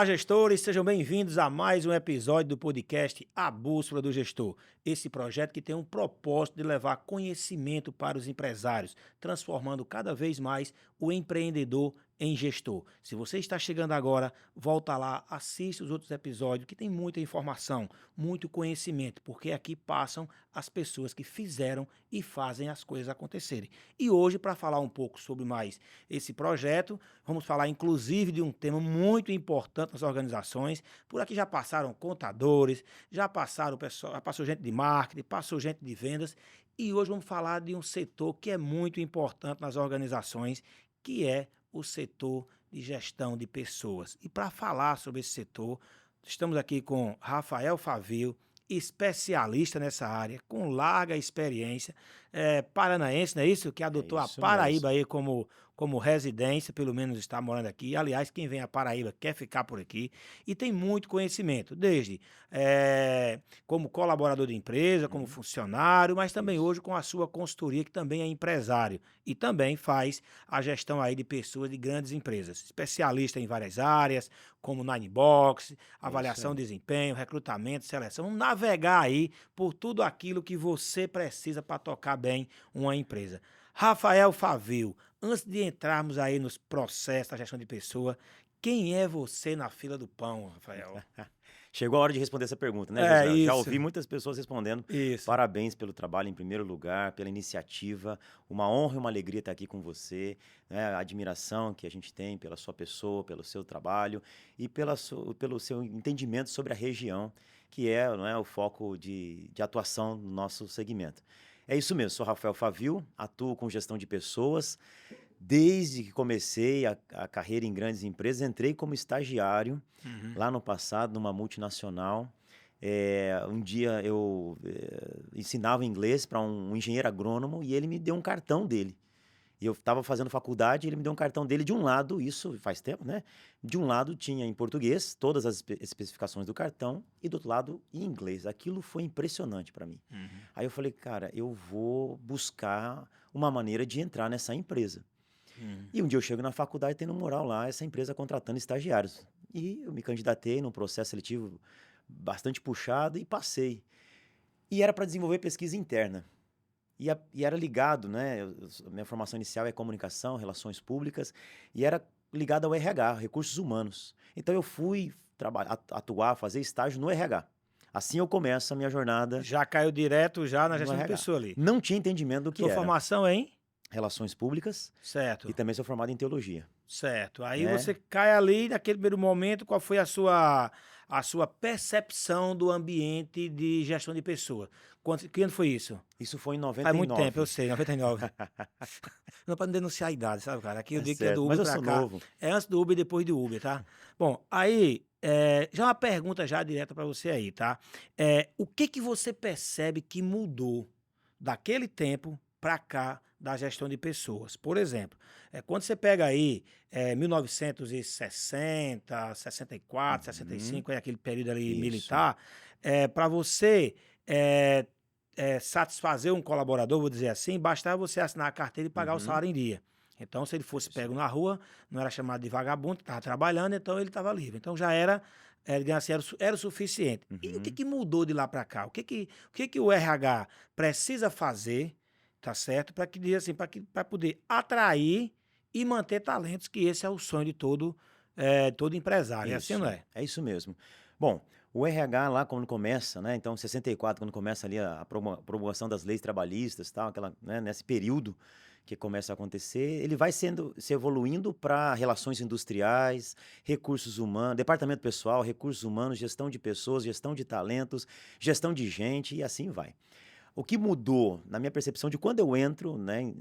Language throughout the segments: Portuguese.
Olá, gestores, sejam bem-vindos a mais um episódio do podcast A Bússola do Gestor. Esse projeto que tem um propósito de levar conhecimento para os empresários, transformando cada vez mais o empreendedor em gestor. Se você está chegando agora, volta lá, assista os outros episódios que tem muita informação, muito conhecimento, porque aqui passam as pessoas que fizeram e fazem as coisas acontecerem. E hoje, para falar um pouco sobre mais esse projeto, vamos falar inclusive de um tema muito importante nas organizações. Por aqui já passaram contadores, já passaram pessoal, já passou gente de marketing, passou gente de vendas, e hoje vamos falar de um setor que é muito importante nas organizações, que é o setor de gestão de pessoas. E para falar sobre esse setor, estamos aqui com Rafael Favio, especialista nessa área, com larga experiência, paranaense, não é isso? Que É adotou a isso Paraíba mesmo. aí como residência, pelo menos está morando aqui. Aliás, quem vem a Paraíba quer ficar por aqui e tem muito conhecimento, desde como colaborador de empresa, como Uhum, funcionário, mas também isso. hoje com a sua consultoria, que também é empresário e também faz a gestão aí de pessoas de grandes empresas. Especialista em várias áreas, como Ninebox, É isso avaliação aí. de desempenho, recrutamento, seleção. Vamos navegar aí por tudo aquilo que você precisa para tocar bem uma empresa. Rafael Favio, antes de entrarmos aí nos processos da gestão de pessoa, quem é você na fila do pão, Rafael? Chegou a hora de responder essa pergunta, né, É José? Já isso, ouvi muitas pessoas respondendo. isso. Parabéns pelo trabalho em primeiro lugar, pela iniciativa. Uma honra e uma alegria estar aqui com você, né? A admiração que a gente tem pela sua pessoa, pelo seu trabalho e pelo seu entendimento sobre a região, que é, não é, o foco de atuação no nosso segmento. É isso mesmo, sou Rafael Favio, atuo com gestão de pessoas. Desde que comecei a carreira em grandes empresas, entrei como estagiário Uhum. lá no passado, numa multinacional. Um dia eu ensinava inglês para um engenheiro agrônomo e ele me deu um cartão dele. E eu estava fazendo faculdade, ele me deu um cartão dele. De um lado, isso faz tempo, né? De um lado tinha em português todas as especificações do cartão e do outro lado em inglês. Aquilo foi impressionante para mim. Uhum. Aí eu falei, cara, eu vou buscar uma maneira de entrar nessa empresa. Uhum. E um dia eu chego na faculdade tendo moral lá, essa empresa contratando estagiários. E eu me candidatei num processo seletivo bastante puxado e passei. E era para desenvolver pesquisa interna. E era ligado, né? Minha formação inicial é comunicação, relações públicas, e era ligado ao RH, recursos humanos. Então eu fui atuar, fazer estágio no RH. Assim eu começo a minha jornada Já caiu direto já na no gestão de RH. pessoa ali. Não tinha entendimento do que Sua era formação é em? relações públicas e Certo. também sou formado em teologia, Certo. Aí você né? cai ali, naquele primeiro momento, qual foi a sua percepção do ambiente de gestão de pessoa? Que ano foi isso? Isso foi em Faz muito tempo, eu 99. sei, 99. Não para não denunciar a idade, sabe, cara? Aqui eu Tá digo que é do certo, mas Uber eu para sou cá, novo. é antes do Uber e depois do Uber, tá? Bom, aí, já uma pergunta já direta para você aí, tá? O que que você percebe que mudou daquele tempo para cá da gestão de pessoas? Por exemplo, quando você pega aí 1960, 64, Uhum, 65, aquele período ali isso. militar, para você eh, satisfazer um colaborador, vou dizer assim, bastava você assinar a carteira e pagar o Uhum, salário em dia. Então, se ele é fosse isso pego aí. na rua, não era chamado de vagabundo, estava trabalhando, então ele estava livre. Então já digamos assim, era o suficiente. E o que Uhum, que mudou de lá para cá? O que que o RH precisa fazer, tá certo? Para que diz assim, para poder atrair e manter talentos, que esse é o sonho de todo empresário. É assim, não isso, é? é isso mesmo. Bom, o RH lá quando começa, né, então 64 quando começa ali a promulgação das leis trabalhistas, tal, aquela, né, nesse período que começa a acontecer, ele vai se evoluindo para relações industriais, recursos humanos, departamento pessoal, recursos humanos, gestão de pessoas, gestão de talentos, gestão de gente e assim vai. O que mudou, na minha percepção de quando eu entro, né,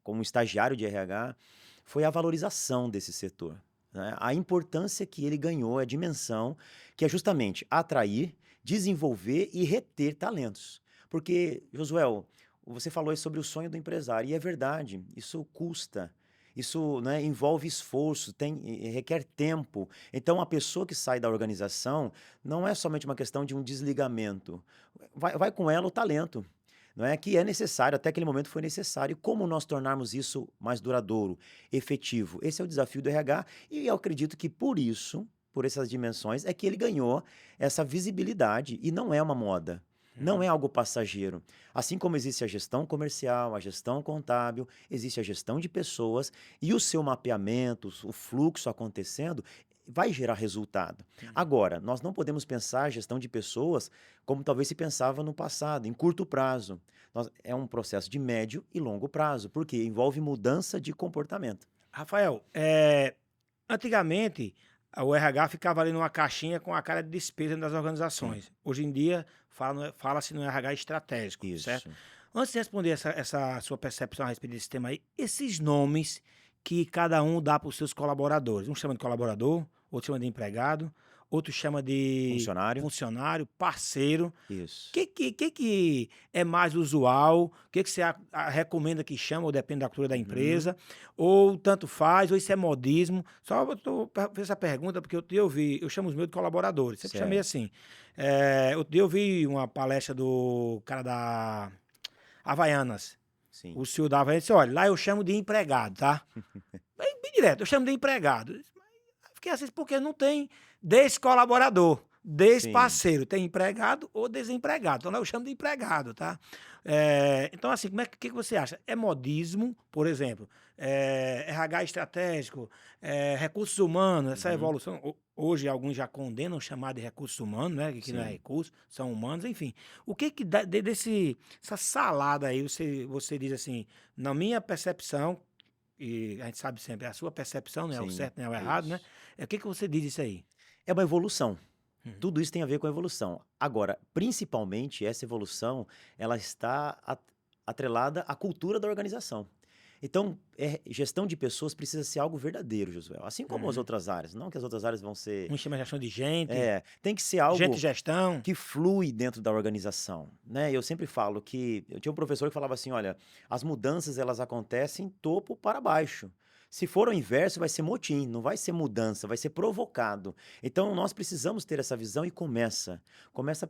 como estagiário de RH, foi a valorização desse setor, né? A importância que ele ganhou, a dimensão, que é justamente atrair, desenvolver e reter talentos. Porque, Josuel, você falou aí sobre o sonho do empresário, e é verdade, isso custa. Isso, né, envolve esforço, requer tempo. Então, a pessoa que sai da organização não é somente uma questão de um desligamento. Vai com ela o talento, não é? Que é necessário, até aquele momento foi necessário. Como nós tornarmos isso mais duradouro, efetivo? Esse é o desafio do RH e eu acredito que por isso por essas dimensões, é que ele ganhou essa visibilidade e não é uma moda. Não é algo passageiro. Assim como existe a gestão comercial, a gestão contábil, existe a gestão de pessoas e o seu mapeamento, o fluxo acontecendo, vai gerar resultado. Agora, nós não podemos pensar a gestão de pessoas como talvez se pensava no passado, em curto prazo. É um processo de médio e longo prazo, porque envolve mudança de comportamento. Rafael, antigamente o RH ficava ali numa caixinha com a cara de despesa das Sim, organizações. Hoje em dia fala-se no RH estratégico, certo? isso. Antes de responder essa sua percepção a respeito desse tema aí, esses nomes que cada um dá para os seus colaboradores. Um chama de colaborador, outro chama de empregado, outro chama de Funcionário? funcionário, parceiro. Isso. Que é mais usual? O que você recomenda que chama, ou depende da cultura da Uhum. empresa? Ou tanto faz, ou isso é modismo? Só eu fiz essa pergunta porque outro dia eu vi, eu chamo os meus de colaboradores, sempre chamei Certo. assim. Outro dia eu vi uma palestra do cara da Havaianas. Sim. O senhor da Havaianas disse: olha, lá eu chamo de empregado, tá? Bem direto, eu chamo de empregado. Fiquei assim, porque não tem descolaborador, Sim. desparceiro. Tem empregado ou desempregado. Então, lá eu chamo de empregado, tá? Então, assim, que você acha? É modismo, por exemplo, RH estratégico, recursos humanos, essa Uhum. evolução. Hoje, alguns já condenam chamar de recursos humanos, né? Que não é Sim. recurso, são humanos, enfim. O que dá, essa salada aí, você diz assim, na minha percepção, e a gente sabe sempre, é a sua percepção, não é o Sim. certo, nem é o errado, né? Isso. O que você diz isso aí? É uma evolução. Uhum. Tudo isso tem a ver com evolução. Agora, principalmente, essa evolução, ela está atrelada à cultura da organização. Então, gestão de pessoas precisa ser algo verdadeiro, Josué. Assim como as Uhum. outras áreas. Não que as outras áreas vão ser. Um chama de gestão de gente, Tem que ser gente e algo gestão. que flui dentro da organização, né? Eu sempre falo que eu tinha um professor que falava assim, olha, as mudanças elas acontecem topo para baixo. Se for o inverso, vai ser motim, não vai ser mudança, vai ser provocado. Então nós precisamos ter essa visão e começa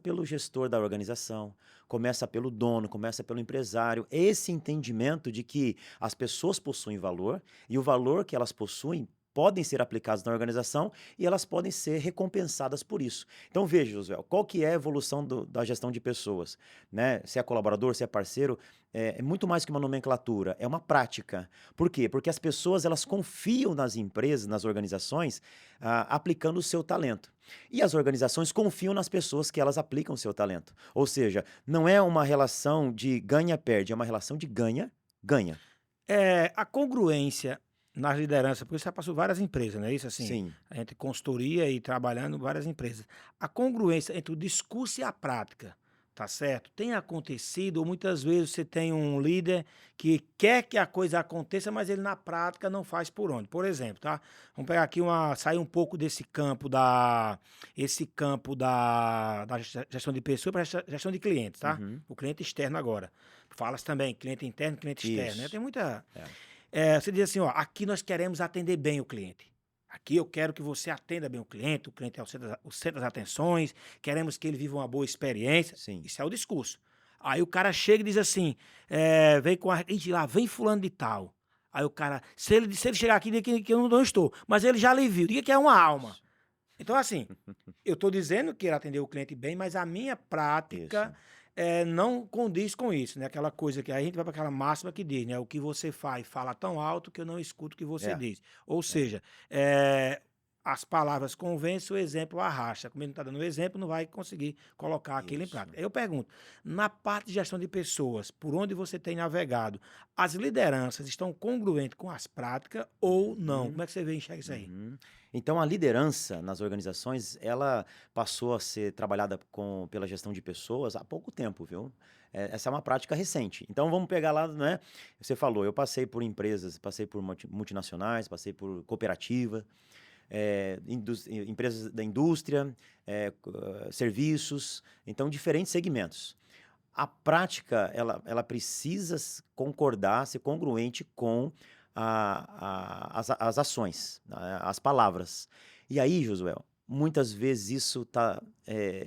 pelo gestor da organização, começa pelo dono, começa pelo empresário. Esse entendimento de que as pessoas possuem valor e o valor que elas possuem podem ser aplicados na organização e elas podem ser recompensadas por isso. Então veja, Josué, qual que é a evolução da gestão de pessoas, né? Se é colaborador, se é parceiro, é muito mais que uma nomenclatura, é uma prática. Por quê? Porque as pessoas elas confiam nas empresas, nas organizações, aplicando o seu talento. E as organizações confiam nas pessoas que elas aplicam o seu talento. Ou seja, não é uma relação de ganha-perde, é uma relação de ganha-ganha. A congruência nas lideranças, porque você já passou várias empresas, não é isso? Assim, Sim. a gente consultoria e trabalhando em várias empresas. A congruência entre o discurso e a prática, tá certo? Tem acontecido, ou muitas vezes você tem um líder que quer que a coisa aconteça, mas ele na prática não faz por onde. Por exemplo, tá? Vamos pegar aqui sair um pouco desse campo da gestão de pessoas para gestão de clientes, tá? Uhum. O cliente externo agora. Fala-se também, cliente interno, cliente externo, né? Isso. Tem muita. É. Você diz assim, ó, aqui nós queremos atender bem o cliente. Aqui eu quero que você atenda bem o cliente é o centro das atenções, queremos que ele viva uma boa experiência. Sim. Isso é o discurso. Aí o cara chega e diz assim, vem com a. Ixi, lá, vem fulano de tal. Aí o cara, se ele chegar aqui, diga que eu não estou, mas ele já lhe viu, diga que é uma alma. Isso. Então, assim, eu estou dizendo que ele atendeu o cliente bem, mas a minha prática Isso. não condiz com isso, né? Aquela coisa que a gente vai para aquela máxima que diz, né? O que você faz fala tão alto que eu não escuto o que você É, diz. Ou é. seja, as palavras convencem, o exemplo arrasta. Como ele não está dando o exemplo, não vai conseguir colocar aquilo em Isso. prática. Aí eu pergunto, na parte de gestão de pessoas, por onde você tem navegado, as lideranças estão congruentes com as práticas ou não? Uhum, Como é que você vê e enxerga isso aí? uhum. Então a liderança nas organizações, ela passou a ser trabalhada pela gestão de pessoas há pouco tempo, viu? Essa é uma prática recente. Então vamos pegar lá, né? Você falou, eu passei por empresas, passei por multinacionais, passei por cooperativa, empresas da indústria, serviços, então diferentes segmentos. A prática, ela precisa concordar, ser congruente com as ações, as palavras. E aí, Josué, muitas vezes isso está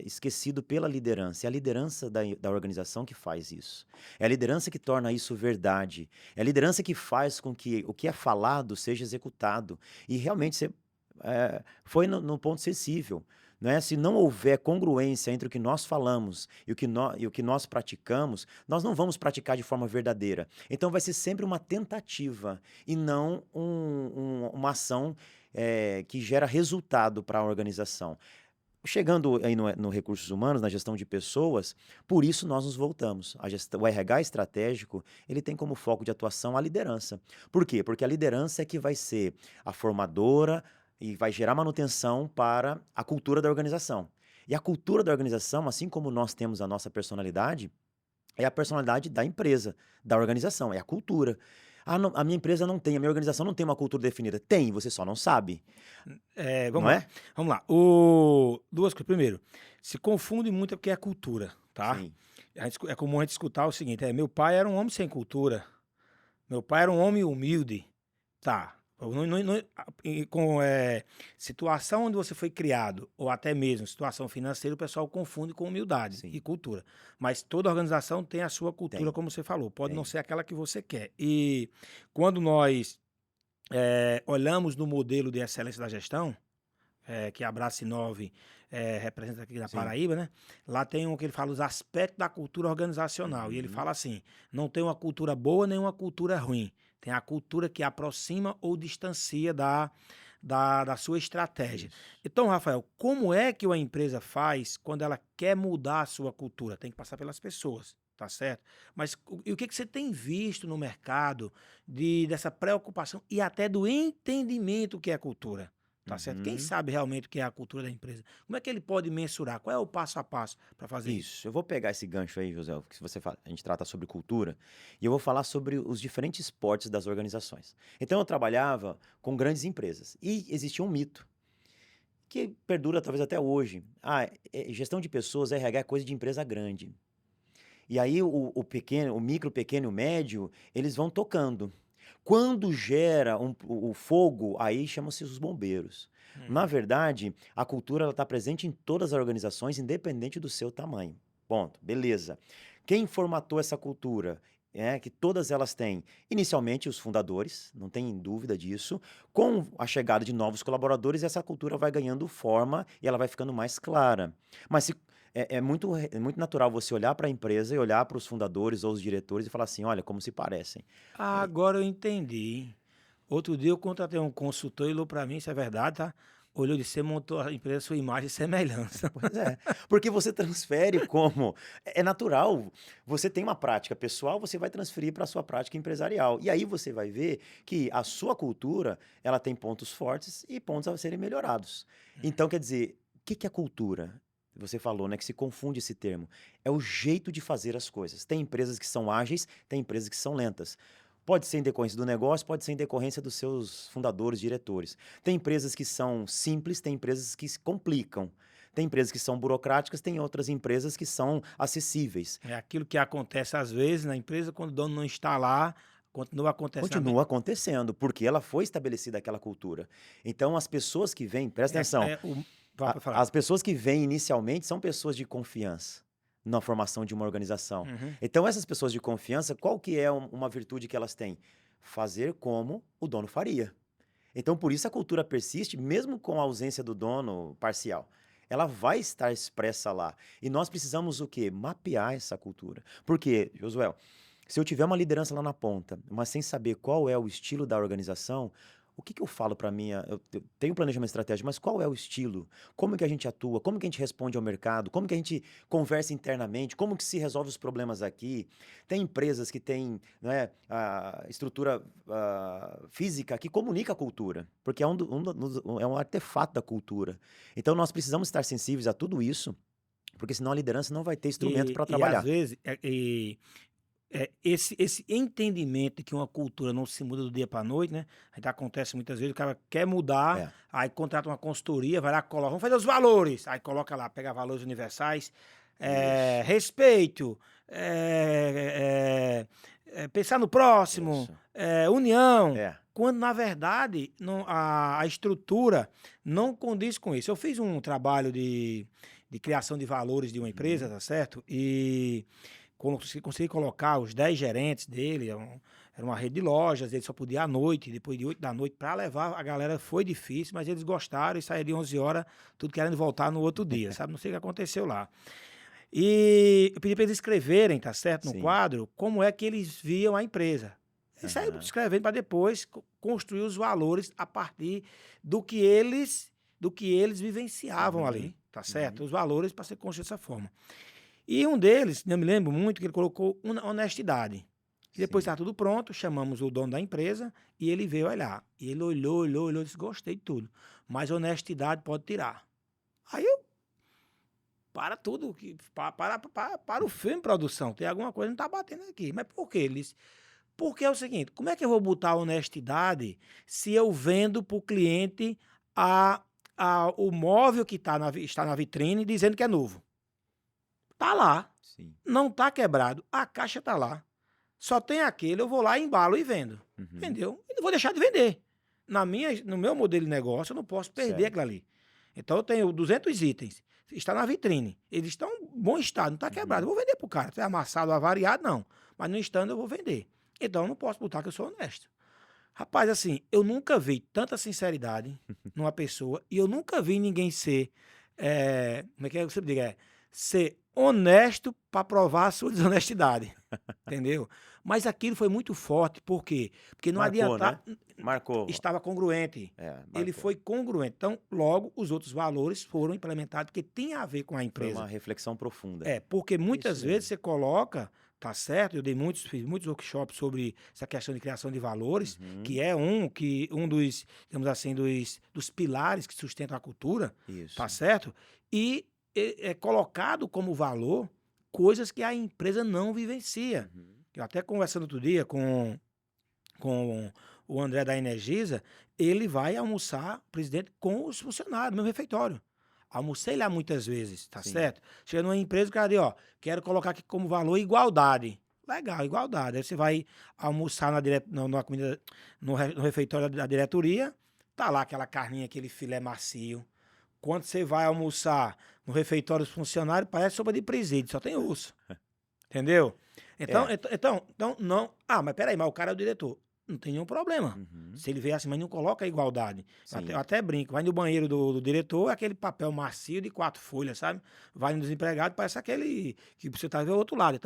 esquecido pela liderança. É a liderança da organização que faz isso. É a liderança que torna isso verdade. É a liderança que faz com que o que é falado seja executado. E realmente foi no ponto sensível. Né? Se não houver congruência entre o que nós falamos e o que nós praticamos, nós não vamos praticar de forma verdadeira. Então vai ser sempre uma tentativa e não uma ação que gera resultado para a organização. Chegando aí no recursos humanos, na gestão de pessoas, por isso nós nos voltamos. O RH estratégico, ele tem como foco de atuação a liderança. Por quê? Porque a liderança é que vai ser a formadora e vai gerar manutenção para a cultura da organização. E a cultura da organização, assim como nós temos a nossa personalidade, é a personalidade da empresa, da organização, é a cultura. A minha empresa não tem, a minha organização não tem uma cultura definida. Tem, você só não sabe, Vamos não lá, é? vamos lá. Duas coisas. Primeiro, se confunde muito porque é cultura, tá? Sim, É comum a gente escutar o seguinte: meu pai era um homem sem cultura, meu pai era um homem humilde. Tá. Com situação onde você foi criado, ou até mesmo situação financeira, o pessoal confunde com humildade sim, e cultura. Mas toda organização tem a sua cultura, tem, como você falou. Pode não tem. ser aquela que você quer. E quando nós olhamos no modelo de excelência da gestão, que a Brace 9 representa aqui na Sim. Paraíba, né? Lá tem um que ele fala os aspectos da cultura organizacional. E ele Uhum. fala assim: não tem uma cultura boa nem uma cultura ruim. Tem a cultura que aproxima ou distancia da sua estratégia. Isso. Então, Rafael, como é que uma empresa faz quando ela quer mudar a sua cultura? Tem que passar pelas pessoas, tá certo? Mas e o que você tem visto no mercado dessa preocupação e até do entendimento que é cultura? Tá certo? Quem Uhum. sabe realmente o que é a cultura da empresa? Como é que ele pode mensurar? Qual é o passo a passo para fazer isso? Isso. Eu vou pegar esse gancho aí, José, que você fala, a gente trata sobre cultura, e eu vou falar sobre os diferentes portes das organizações. Então eu trabalhava com grandes empresas e existia um mito que perdura talvez até hoje. Gestão de pessoas, RH é coisa de empresa grande. E aí o pequeno, o micro, pequeno e o médio, eles vão tocando. Quando gera o fogo, aí chamam-se os bombeiros. Na Uhum. verdade, a cultura está presente em todas as organizações, independente do seu tamanho. Ponto. Beleza. Quem formatou essa cultura? Que todas elas têm, inicialmente, os fundadores, não tem dúvida disso. Com a chegada de novos colaboradores, essa cultura vai ganhando forma e ela vai ficando mais clara. Mas é muito natural você olhar para a empresa e olhar para os fundadores ou os diretores e falar assim: olha, como se parecem. Ah, É, agora eu entendi. Outro dia eu contratei um consultor e olhou para mim, isso é verdade, tá? Olhou e disse: você montou a empresa, sua imagem e semelhança. Pois é, porque você transfere como é natural, você tem uma prática pessoal, você vai transferir para a sua prática empresarial. E aí você vai ver que a sua cultura, ela tem pontos fortes e pontos a serem melhorados. Então, quer dizer, o que que é cultura? Você falou, né, que se confunde esse termo. É o jeito de fazer as coisas. Tem empresas que são ágeis, tem empresas que são lentas. Pode ser em decorrência do negócio, pode ser em decorrência dos seus fundadores, diretores. Tem empresas que são simples, tem empresas que se complicam. Tem empresas que são burocráticas, tem outras empresas que são acessíveis. É aquilo que acontece às vezes na empresa, quando o dono não está lá, continua acontecendo. Continua acontecendo, porque ela foi estabelecida aquela cultura. Então, as pessoas que vêm, presta atenção, Vai pra falar. as pessoas que vêm inicialmente são pessoas de confiança na formação de uma organização. Uhum. Então, essas pessoas de confiança, qual que é uma virtude que elas têm? Fazer como o dono faria. Então, por isso a cultura persiste, mesmo com a ausência do dono parcial. Ela vai estar expressa lá. E nós precisamos o quê? Mapear essa cultura. Porque, Josué, se eu tiver uma liderança lá na ponta, mas sem saber qual é o estilo da organização, o que que eu falo para minha. Eu tenho planejamento estratégico, mas qual é o estilo? Como que a gente atua? Como que a gente responde ao mercado? Como que a gente conversa internamente? Como que se resolve os problemas aqui? Tem empresas que têm, né, a estrutura física que comunica a cultura, porque é um artefato da cultura. Então nós precisamos estar sensíveis a tudo isso, porque senão a liderança não vai ter instrumento para E às trabalhar. vezes, esse entendimento de que uma cultura não se muda do dia para a noite, né? Aí acontece muitas vezes, o cara quer mudar, É, aí contrata uma consultoria, vai lá, coloca, vamos fazer os valores. Aí coloca lá, pega valores universais, isso, respeito, pensar no próximo, isso. união. É. Quando, na verdade, a estrutura não condiz com isso. Eu fiz um trabalho de criação de valores de uma empresa, Uhum. tá certo? E consegui colocar os 10 gerentes dele, era uma rede de lojas, ele só podia ir à noite, depois de 8 da noite, para levar a galera foi difícil, mas eles gostaram e saíram de 11 horas, tudo querendo voltar no outro dia, sabe? Não sei o que aconteceu lá. E eu pedi para eles escreverem, tá certo, no Sim. quadro, como é que eles viam a empresa. Eles saíram escrevendo para depois construir os valores a partir do que eles vivenciavam ali, tá certo? Os valores para ser construído dessa forma. E um deles, eu me lembro muito, que ele colocou honestidade. E depois Sim. estava tudo pronto, chamamos o dono da empresa e ele veio olhar. E ele olhou, disse, gostei de tudo, mas honestidade pode tirar. Aí eu, para tudo, para o filme, produção, tem alguma coisa que não está batendo aqui. Mas por quê? Ele disse, porque é o seguinte, como é que eu vou botar honestidade se eu vendo para o cliente o móvel que está na vitrine dizendo que é novo? Tá lá, Sim. não tá quebrado, a caixa tá lá. Só tem aquele, eu vou lá, embalo e vendo. Entendeu? E não vou deixar de vender. No meu modelo de negócio, eu não posso perder Certo. aquilo ali. Então, eu tenho 200 itens. Está na vitrine. Eles estão em bom estado, não está quebrado. Eu vou vender pro cara. Se é amassado, avariado, não. Mas no estando, eu vou vender. Então, eu não posso botar que eu sou honesto. Rapaz, assim, eu nunca vi tanta sinceridade numa pessoa e eu nunca vi ninguém ser, como é que eu sempre digo, ser honesto para provar a sua desonestidade, entendeu? Mas aquilo foi muito forte, por quê? Porque não Marcou, adianta, né? Marcou. estava congruente. Ele Marcou. foi congruente. Então, logo, os outros valores foram implementados, porque tinha a ver com a Foi empresa. uma reflexão profunda. Porque muitas Isso vezes mesmo. você coloca, tá certo? Fiz muitos workshops sobre essa questão de criação de valores, que é um dos, digamos assim, dos pilares que sustentam a cultura, Isso. tá certo? E é colocado como valor coisas que a empresa não vivencia. Eu até conversando outro dia com o André da Energisa, ele vai almoçar, presidente, com os funcionários, no meu refeitório. Almocei lá muitas vezes, tá Sim. certo? Chega numa empresa, o cara diz, ó, quero colocar aqui como valor igualdade. Legal, igualdade. Aí você vai almoçar na comida, no refeitório da diretoria, tá lá aquela carninha, aquele filé macio. Quando você vai almoçar no refeitório dos funcionários, parece sopa de presídio, só tem osso. Entendeu? Então, não. Ah, mas peraí, mas o cara é o diretor. Não tem nenhum problema. Se ele vier assim, mas não coloca a igualdade. Eu até brinco, vai no banheiro do diretor, é aquele papel macio de 4 folhas, sabe? Vai no desempregado, parece aquele que você tá vendo do outro lado.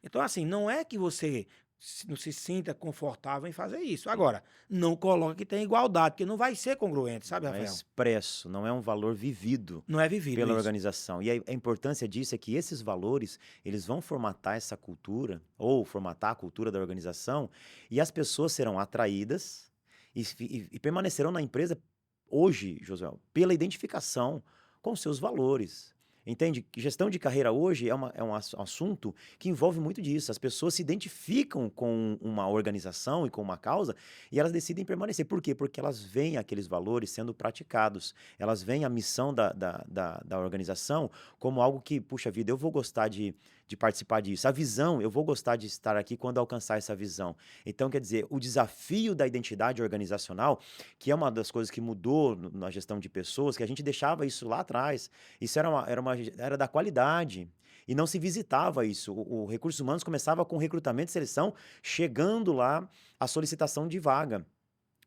Então, assim, não é que você não se sinta confortável em fazer isso. Agora, não coloca que tem igualdade, porque não vai ser congruente, sabe, Não é Rafael? expresso, não é um valor vivido Não é vivido pela isso. organização. E a importância disso é que esses valores, eles vão formatar essa cultura, ou formatar a cultura da organização, e as pessoas serão atraídas e permanecerão na empresa hoje, Josué, pela identificação com seus valores. Entende? Gestão de carreira hoje é um assunto que envolve muito disso. As pessoas se identificam com uma organização e com uma causa e elas decidem permanecer. Por quê? Porque elas veem aqueles valores sendo praticados. Elas veem a missão da organização como algo que, puxa vida, eu vou gostar de participar disso. A visão, eu vou gostar de estar aqui quando alcançar essa visão. Então, quer dizer, o desafio da identidade organizacional, que é uma das coisas que mudou na gestão de pessoas, que a gente deixava isso lá atrás. Isso era da qualidade. E não se visitava isso. O Recursos Humanos começava com recrutamento e seleção, chegando lá a solicitação de vaga.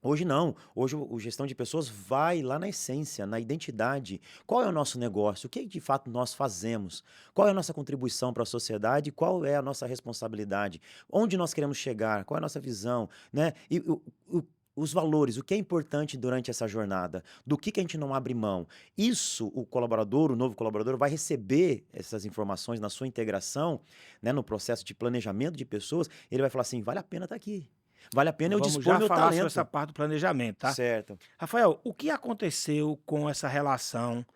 Hoje não. Hoje o gestão de pessoas vai lá na essência, na identidade. Qual é o nosso negócio? O que de fato nós fazemos? Qual é a nossa contribuição para a sociedade? Qual é a nossa responsabilidade? Onde nós queremos chegar? Qual é a nossa visão? Né? E os valores, o que é importante durante essa jornada, do que a gente não abre mão. Isso, o novo colaborador, vai receber essas informações na sua integração, né, no processo de planejamento de pessoas, ele vai falar assim, vale a pena estar aqui. Vale a pena eu Vamos dispor já meu falar talento. sobre essa parte do planejamento, tá? Certo. Rafael, o que aconteceu com essa relação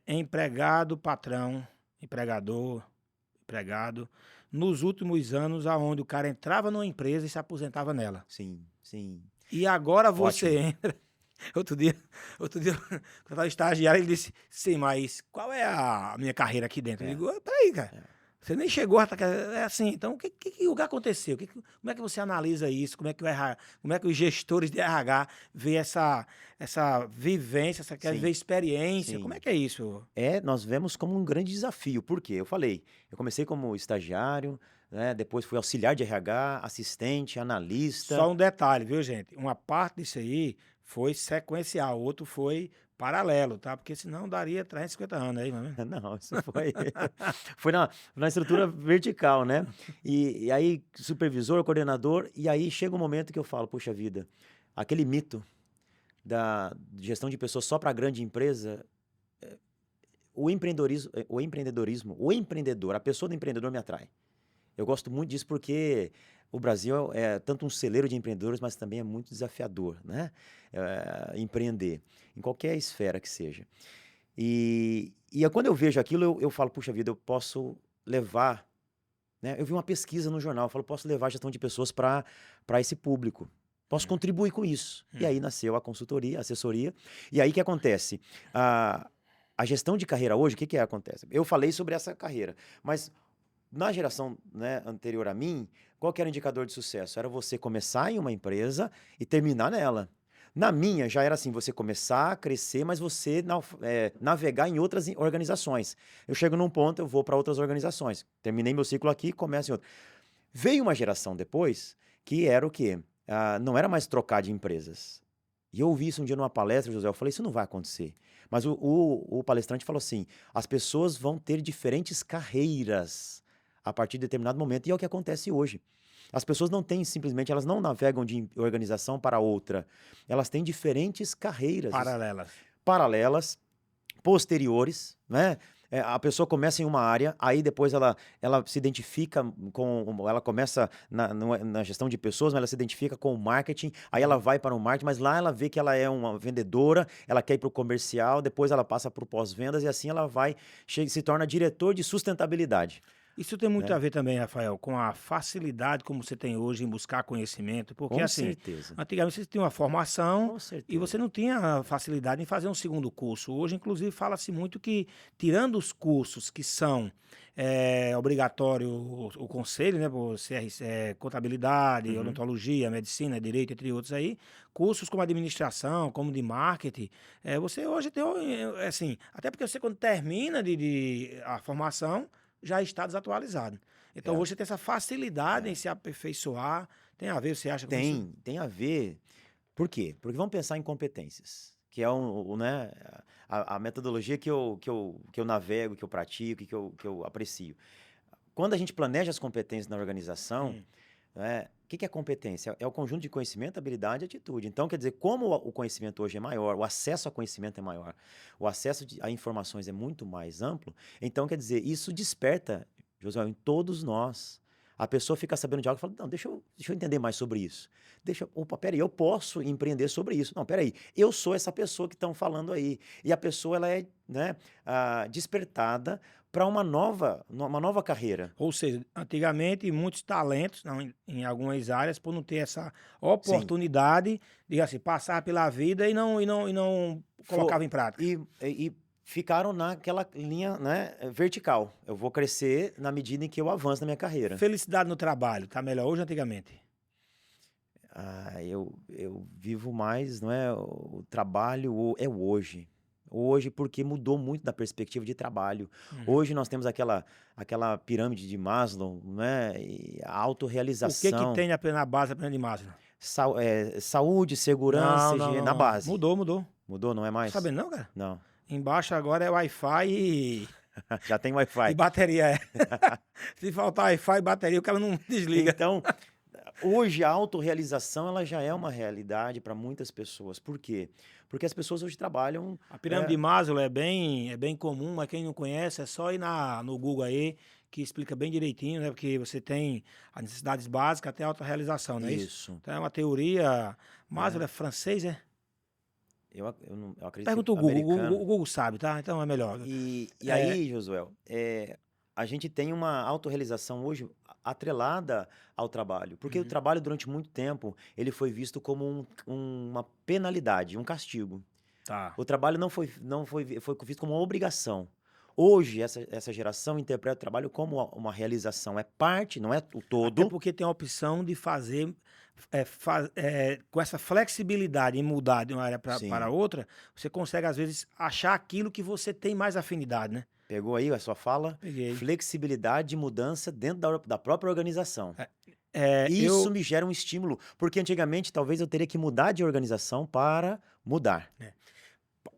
empregado-patrão, empregador-empregado, nos últimos anos, aonde o cara entrava numa empresa e se aposentava nela? Sim, sim. E agora você Ótimo. entra. Outro dia, quando eu estava estagiário, ele disse, sim, mas qual é a minha carreira aqui dentro? Eu digo, peraí, cara. Você nem chegou a... É assim, então o que aconteceu? Como é que você analisa isso? Como é que como é que os gestores de RH vê essa vivência, quer ver Sim, experiência? Como é sim. que é isso? Nós vemos como um grande desafio. Por quê? Eu falei, eu comecei como estagiário, né? Depois fui auxiliar de RH, assistente, analista. Só um detalhe, viu, gente? Uma parte disso aí foi sequencial, outro foi paralelo, tá? Porque senão daria 350 anos aí, mano. Não, isso foi, foi na estrutura vertical, né? E aí, supervisor, coordenador, e aí chega um momento que eu falo, puxa vida, aquele mito da gestão de pessoas só para grande empresa, o empreendedor, a pessoa do empreendedor me atrai. Eu gosto muito disso porque o Brasil é tanto um celeiro de empreendedores, mas também é muito desafiador, né? Empreender, em qualquer esfera que seja. Quando eu vejo aquilo, eu falo, puxa vida, eu posso levar, né? Eu vi uma pesquisa no jornal, eu falo, posso levar a gestão de pessoas para esse público. Posso contribuir com isso. E aí nasceu a consultoria, a assessoria. E aí o que acontece? A gestão de carreira hoje, o que acontece? Eu falei sobre essa carreira, mas na geração, né, anterior a mim, qual que era o indicador de sucesso? Era você começar em uma empresa e terminar nela. Na minha, já era assim, você começar a crescer, mas você navegar em outras organizações. Eu chego num ponto, eu vou para outras organizações. Terminei meu ciclo aqui, começo em outra. Veio uma geração depois que era o quê? Não era mais trocar de empresas. E eu ouvi isso um dia numa palestra, José, eu falei, isso não vai acontecer. Mas o palestrante falou assim, as pessoas vão ter diferentes carreiras a partir de determinado momento. E é o que acontece hoje. As pessoas não têm simplesmente, elas não navegam de organização para outra. Elas têm diferentes carreiras Paralelas. paralelas, posteriores, né? A pessoa começa em uma área, aí depois ela se identifica ela começa na gestão de pessoas, mas ela se identifica com o marketing, aí ela vai para o marketing, mas lá ela vê que ela é uma vendedora, ela quer ir para o comercial, depois ela passa para o pós-vendas e assim ela vai, se torna diretor de sustentabilidade, Isso tem muito a né? ver também, Rafael, com a facilidade como você tem hoje em buscar conhecimento, porque Com assim, certeza, antigamente você tinha uma formação com e você certeza. não tinha facilidade em fazer um segundo curso. Hoje, inclusive, fala-se muito que, tirando os cursos que são obrigatório o conselho, né, por contabilidade, Uhum. odontologia, medicina, direito, entre outros aí, cursos como administração, como de marketing, você hoje tem, assim, até porque você quando termina de a formação, já está desatualizado. Então, É, hoje você tem essa facilidade em é. se aperfeiçoar. Tem a ver, você acha, com isso? Tem a ver. Por quê? Porque vamos pensar em competências, que é né, a metodologia que eu navego, que eu pratico e que eu aprecio. Quando a gente planeja as competências na organização, Hum. né, o que é competência? É o conjunto de conhecimento, habilidade e atitude. Então, quer dizer, como o conhecimento hoje é maior, o acesso a conhecimento é maior, o acesso a informações é muito mais amplo, então, quer dizer, isso desperta, José, em todos nós. A pessoa fica sabendo de algo e fala, não, deixa eu entender mais sobre isso. Opa, peraí, eu posso empreender sobre isso. Não, peraí, eu sou essa pessoa que estão falando aí. E a pessoa, ela é, né, despertada para uma nova carreira. Ou seja, antigamente, muitos talentos, não, em algumas áreas, por não ter essa Sim. oportunidade, de assim, passar pela vida e não colocava Fo em prática. e ficaram naquela linha, né, vertical. Eu vou crescer na medida em que eu avanço na minha carreira. Felicidade no trabalho, tá melhor hoje ou antigamente? Eu vivo mais, não é, o trabalho é o hoje. Hoje, porque mudou muito da perspectiva de trabalho. Uhum. Hoje nós temos aquela pirâmide de Maslow, né, e a O que autorrealização, tem na base da pirâmide de Maslow? saúde, segurança, Não, não, não, na não. base. Mudou, mudou. Mudou, não é Tá mais? sabendo não, cara? Não. Embaixo agora é Wi-Fi Já tem e Wi-Fi. bateria. Se faltar Wi-Fi e bateria, o cara não desliga. Então, hoje a autorrealização ela já é uma realidade para muitas pessoas. Por quê? Porque as pessoas hoje trabalham. A pirâmide de Maslow é bem comum, mas quem não conhece é só ir no Google aí, que explica bem direitinho, né? Porque você tem as necessidades básicas até a autorrealização, não é isso? Isso, Então é uma teoria. Maslow né? é francês, é? Eu acredito que Pergunta o é Google, americano. O Google sabe, tá? Então é melhor. E É, aí, Josué, a gente tem uma autorrealização hoje atrelada ao trabalho, porque o uhum, trabalho durante muito tempo ele foi visto como uma penalidade, um castigo. tá. O trabalho não foi visto como uma obrigação. Hoje, essa geração interpreta o trabalho como uma realização. É parte, não é o Até todo. porque tem a opção de fazer, com essa flexibilidade em mudar de uma área para Sim. outra, você consegue, às vezes, achar aquilo que você tem mais afinidade, né? Pegou aí a sua fala? Peguei. Flexibilidade e mudança dentro da própria organização. Eu, Isso me gera um estímulo, porque antigamente talvez eu teria que mudar de organização para mudar.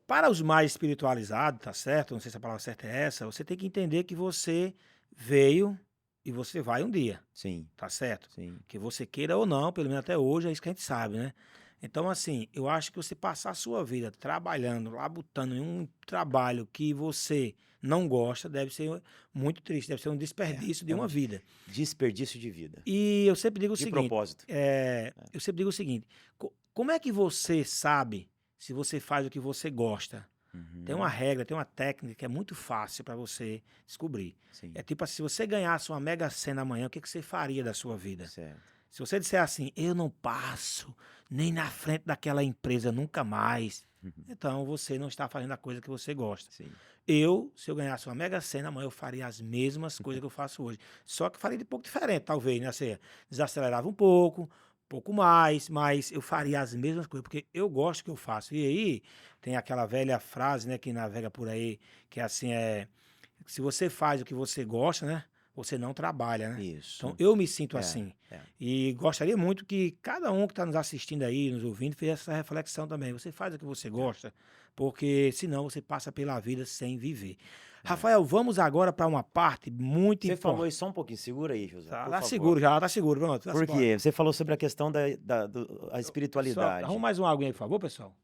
para os mais espiritualizados, tá certo? Não sei se a palavra certa é essa, você tem que entender que você veio e você vai um dia, Sim, tá certo? sim. Que você queira ou não, pelo menos até hoje, é isso que a gente sabe, né? Então, assim, eu acho que você passar a sua vida trabalhando, labutando em um trabalho que você não gosta, deve ser muito triste, deve ser um desperdício de É uma um vida. desperdício de vida, E eu sempre digo o de seguinte, propósito. eu sempre digo o seguinte, como é que você sabe se você faz o que você gosta? Tem uma Uhum, regra, tem uma técnica que é muito fácil para você descobrir. sim, É tipo assim, se você ganhasse uma Mega Sena amanhã, o que que você faria da sua vida? certo. Se você disser assim, eu não passo nem na frente daquela empresa nunca mais, Uhum, então você não está fazendo a coisa que você gosta. sim. Se eu ganhasse uma Mega Sena, amanhã eu faria as mesmas coisas que eu faço hoje. Só que faria de pouco diferente, talvez, né? Assim, desacelerava um pouco mais, mas eu faria as mesmas coisas, porque eu gosto do que eu faço. E aí, tem aquela velha frase, né, que navega por aí, que é assim, se você faz o que você gosta, né, você não trabalha, né? Então, Isso. eu me sinto É, assim. é. E gostaria muito que cada um que está nos assistindo aí, nos ouvindo, fizesse essa reflexão também. Você faz o que você gosta, porque senão você passa pela vida sem viver. É. Rafael, vamos agora para uma parte muito Você falou importante. isso só um pouquinho, segura aí, José, por Tá favor. seguro já, tá seguro. Pronto, vamos Por embora. quê? Você falou sobre a questão a Pessoal, arruma espiritualidade. mais uma aguinha aí, por favor, pessoal.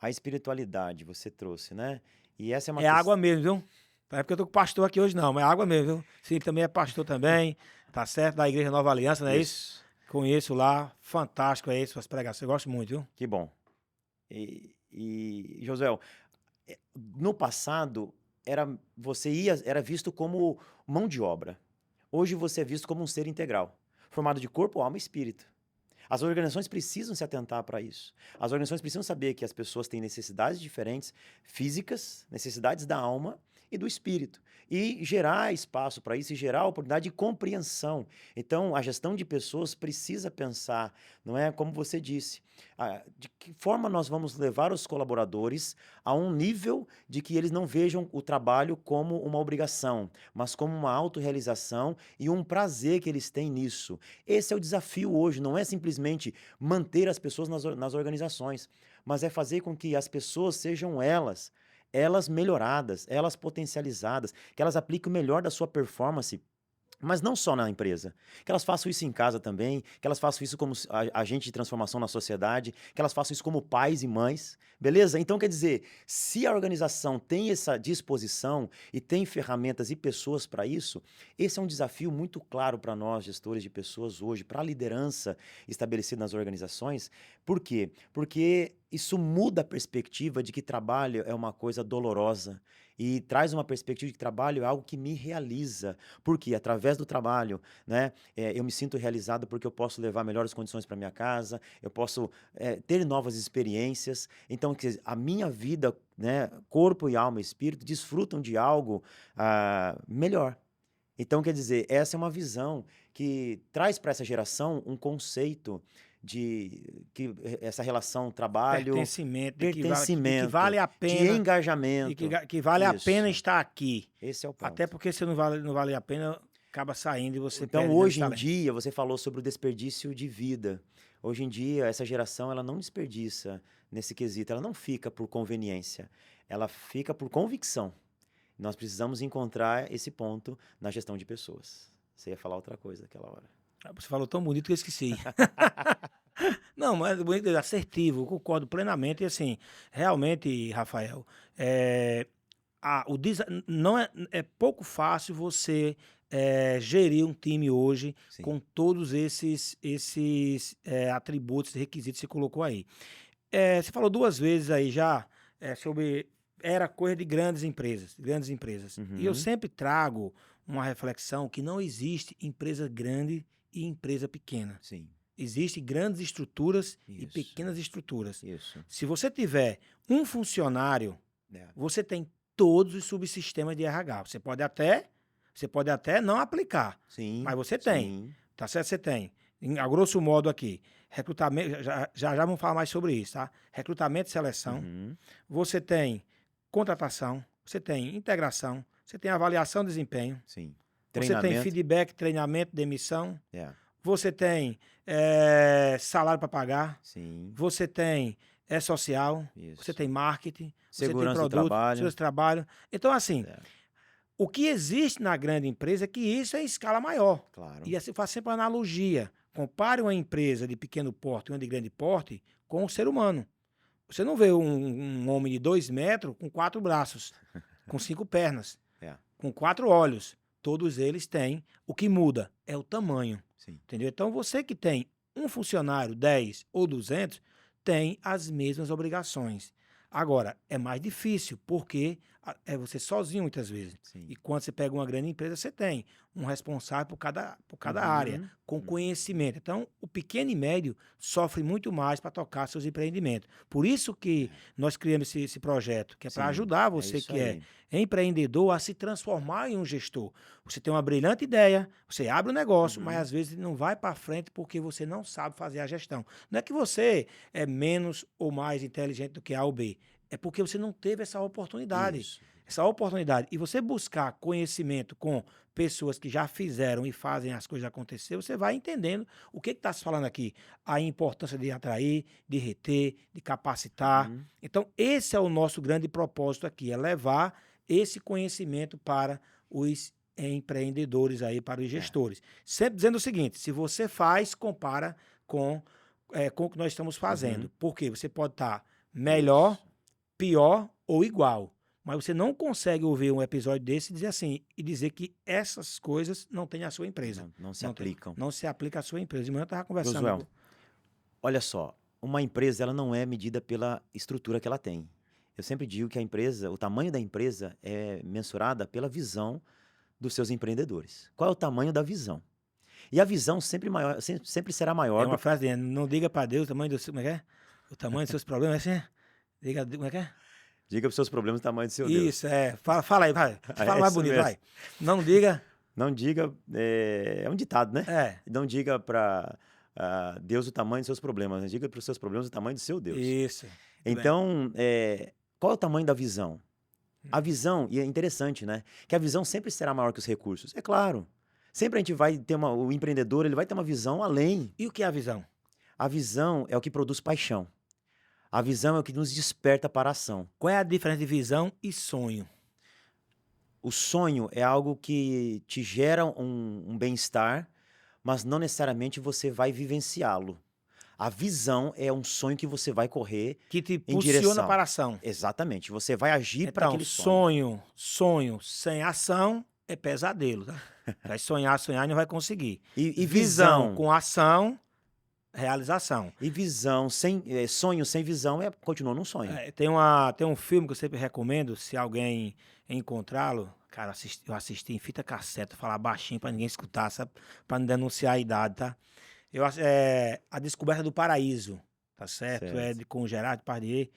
A espiritualidade você trouxe, né? E essa é uma É água questão. mesmo, viu? Não é porque eu tô com o pastor aqui hoje, não, mas é água mesmo, viu? Sim, ele também é pastor também, tá certo? Da Igreja Nova Aliança, não é isso? Isso. Conheço lá, fantástico é isso, suas pregações, eu gosto muito, viu? Que bom. Josué, no passado era visto como mão de obra. Hoje você é visto como um ser integral, formado de corpo, alma e espírito. As organizações precisam se atentar para isso. As organizações precisam saber que as pessoas têm necessidades diferentes, físicas, necessidades da alma e do espírito. E gerar espaço para isso e gerar oportunidade de compreensão. Então, a gestão de pessoas precisa pensar, não é como você disse, de que forma nós vamos levar os colaboradores a um nível de que eles não vejam o trabalho como uma obrigação, mas como uma autorrealização e um prazer que eles têm nisso. Esse é o desafio hoje, não é simplesmente manter as pessoas nas organizações, mas é fazer com que as pessoas sejam elas melhoradas, elas potencializadas, que elas apliquem o melhor da sua performance, mas não só na empresa. Que elas façam isso em casa também, que elas façam isso como agente de transformação na sociedade, que elas façam isso como pais e mães, beleza? Então, quer dizer, se a organização tem essa disposição e tem ferramentas e pessoas para isso, esse é um desafio muito claro para nós, gestores de pessoas hoje, para a liderança estabelecida nas organizações. Por quê? Porque isso muda a perspectiva de que trabalho é uma coisa dolorosa e traz uma perspectiva de que trabalho é algo que me realiza. Porque através do trabalho, né, eu me sinto realizado porque eu posso levar melhores condições para minha casa, eu posso ter novas experiências. Então, quer dizer, a minha vida, né, corpo e alma e espírito desfrutam de algo melhor. Então, quer dizer, essa é uma visão que traz para essa geração um conceito de que essa relação trabalho, Pertencimento, de que pertencimento, vale a de pena, engajamento. que vale a pena Isso. estar aqui. Esse é o Até ponto. porque se não vale a pena, acaba saindo e você Então, perde grandes hoje em talentos. dia, você falou sobre o desperdício de vida. Hoje em dia, essa geração, ela não desperdiça nesse quesito, ela não fica por conveniência, ela fica por convicção. Nós precisamos encontrar esse ponto na gestão de pessoas. Você ia falar outra coisa naquela hora. Você falou tão bonito que eu esqueci. Não, mas é bonito, é assertivo, eu concordo plenamente. E assim, realmente, Rafael, não é pouco fácil você gerir um time hoje Sim. com todos esses atributos, requisitos que você colocou aí. Você falou duas vezes aí já sobre era coisa de grandes empresas, grandes empresas. E eu Uhum. sempre trago uma reflexão que não existe empresa grande e empresa pequena. Sim. Existem grandes estruturas e Isso. pequenas estruturas. Isso. Se você tiver um funcionário, É. você tem todos os subsistemas de RH. Você pode até não aplicar, Sim, mas você tem. sim. Tá certo? Você tem. A grosso modo aqui, recrutamento, já vamos falar mais sobre isso, tá? Recrutamento e seleção. Uhum. Você tem contratação, você tem integração, você tem avaliação de desempenho, Sim. você tem Treinamento. feedback, treinamento, demissão, É, você tem salário para pagar, sim. você tem social, você Isso. tem marketing, você tem Segurança do produto, trabalho. segurança do trabalho. Então, assim, É, o que existe na grande empresa é que isso é em escala maior. claro. E assim, eu faço sempre uma analogia. Compare uma empresa de pequeno porte e uma de grande porte com o ser humano. Você não vê um homem de 2 metros com 4 braços, com 5 pernas, É, com 4 olhos. Todos eles têm. O que muda é o tamanho. sim. Entendeu? Então, você que tem um funcionário, 10 ou 200, tem as mesmas obrigações. Agora, é mais difícil, porque é você sozinho muitas vezes. Sim. E quando você pega uma grande empresa, você tem um responsável por cada área, Uhum. com Uhum. conhecimento. Então, o pequeno e médio sofre muito mais para tocar seus empreendimentos. Por isso que nós criamos esse projeto, que é para Sim, ajudar é você isso que é aí. empreendedor a se transformar em um gestor. Você tem uma brilhante ideia, você abre o negócio, mas Uhum. às vezes não vai para frente porque você não sabe fazer a gestão. Não é que você é menos ou mais inteligente do que A ou B, é porque você não teve essa oportunidade. Isso. Essa oportunidade. E você buscar conhecimento com pessoas que já fizeram e fazem as coisas acontecer, você vai entendendo o que está se falando aqui. A importância de atrair, de reter, de capacitar. Uhum. Então, esse é o nosso grande propósito aqui, é levar esse conhecimento para os empreendedores aí, para os É. gestores. Sempre dizendo o seguinte, se você faz, compara com o que nós estamos fazendo. Uhum. Porque você pode estar melhor, Isso. pior ou igual. Mas você não consegue ouvir um episódio desse e dizer que essas coisas não têm a sua empresa. Não se Não tem, aplicam. não se aplica à sua empresa. De manhã eu estava conversando. Josué, olha só, uma empresa ela não é medida pela estrutura que ela tem. Eu sempre digo que a empresa, o tamanho da empresa é mensurada pela visão dos seus empreendedores. Qual é o tamanho da visão? E a visão sempre maior, sempre será maior É uma do frase dizendo, não diga para Deus o tamanho do seu, como é que é? O tamanho dos seus problemas, é assim? Diga, como é que é? diga para os seus problemas o tamanho do seu Deus. Isso, fala aí, vai. Fala É mais isso bonito, mesmo. vai. Não diga, Não diga, é um ditado, né? é, Não diga para Deus o tamanho dos seus problemas, né? Diga para os seus problemas o tamanho do seu Deus. isso. Muito bem. Então, qual é o tamanho da visão? A visão, e é interessante, né? Que a visão sempre será maior que os recursos. É claro. Sempre a gente vai ter o empreendedor, ele vai ter uma visão além. E o que é a visão? A visão é o que produz paixão. A visão é o que nos desperta para a ação. Qual é a diferença de visão e sonho? O sonho é algo que te gera um bem-estar, mas não necessariamente você vai vivenciá-lo. A visão é um sonho que você vai correr Que te em impulsiona direção. para a ação. Exatamente. Você vai agir para Então, aquele sonho. sonho sem ação é pesadelo, tá? Vai sonhar e não vai conseguir. E Visão visão. com ação, realização. E visão sonho sem visão continua num sonho. Tem um filme que eu sempre recomendo, se alguém encontrá-lo, cara, eu assisti em fita cassete, falar baixinho para ninguém escutar, sabe? Para não denunciar a idade, tá? A Descoberta do Paraíso, tá certo? Certo. Com o Gerard Depardieu,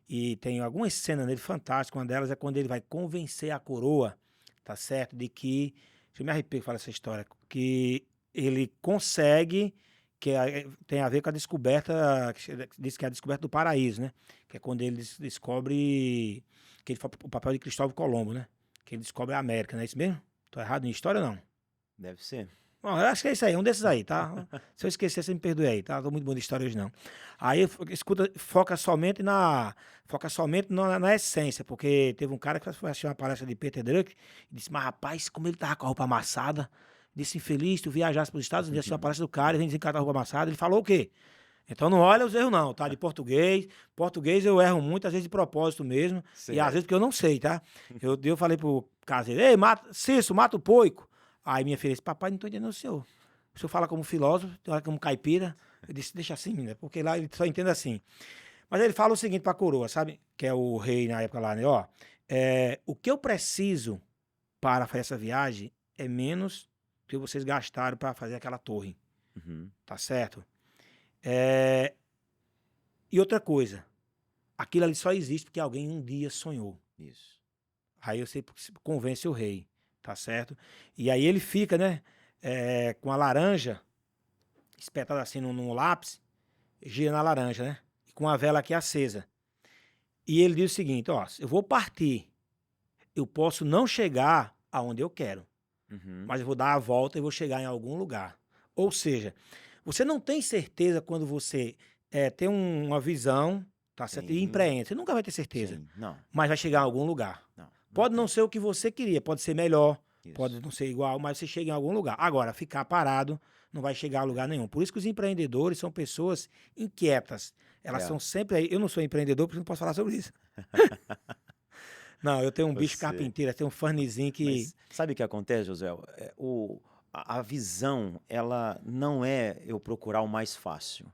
e tem algumas cenas nele fantásticas. Uma delas é quando ele vai convencer a coroa, tá certo? De que, deixa eu me arrepiar que fala essa história, que ele consegue, tem a ver com a descoberta, diz que é a descoberta do paraíso, né? Que é quando ele descobre que ele foi o papel de Cristóvão Colombo, né? Que ele descobre a América, não é isso mesmo? Tô errado em história ou não? Deve ser. Bom, eu acho que é isso aí, um desses aí, tá? Se eu esquecer, você me perdoe aí, tá? Tô muito bom de história hoje, não. Aí foca somente na essência, porque teve um cara que foi assistir uma palestra de Peter Drucker e disse, mas rapaz, como ele tava com a roupa amassada, disse, infeliz, tu viajasse para os Estados Unidos, assistir uma palestra do cara e vem dizer que o cara tá com a roupa amassada, ele falou o quê? Então não olha os erros não, tá? De português eu erro muito, às vezes de propósito mesmo, e às vezes porque eu não sei, tá? Eu falei pro caseiro, ei, Cício, mata o poico. Aí minha filha disse, papai, não estou entendendo o senhor. O senhor fala como filósofo, tem hora como caipira. Eu disse, deixa assim, né? Porque lá ele só entende assim. Mas ele fala o seguinte pra coroa, sabe? Que é o rei na época lá, né? Ó, o que eu preciso para fazer essa viagem é menos do que vocês gastaram para fazer aquela torre. Uhum. Tá certo? E outra coisa, aquilo ali só existe porque alguém um dia sonhou. Isso. Aí você convence o rei, tá certo? E aí ele fica, né, com a laranja espetada assim num lápis, gira na laranja, né? E com a vela aqui acesa. E ele diz o seguinte, ó, eu vou partir, eu posso não chegar aonde eu quero, Uhum. mas eu vou dar a volta e vou chegar em algum lugar. Ou seja, você não tem certeza quando você tem uma visão, tá certo? E Sim, empreende. Você nunca vai ter certeza, sim. Não, mas vai chegar em algum lugar. não, não Pode não tem. ser o que você queria, pode ser melhor, Isso. pode não ser igual, mas você chega em algum lugar. Agora, ficar parado não vai chegar a lugar nenhum. Por isso que os empreendedores são pessoas inquietas. Elas É, são sempre aí. Eu não sou empreendedor, porque não posso falar sobre isso. Não, eu tenho um bicho você. carpinteiro, eu tenho um fornezinho que. Mas sabe o que acontece, José? A visão, ela não é eu procurar o mais fácil.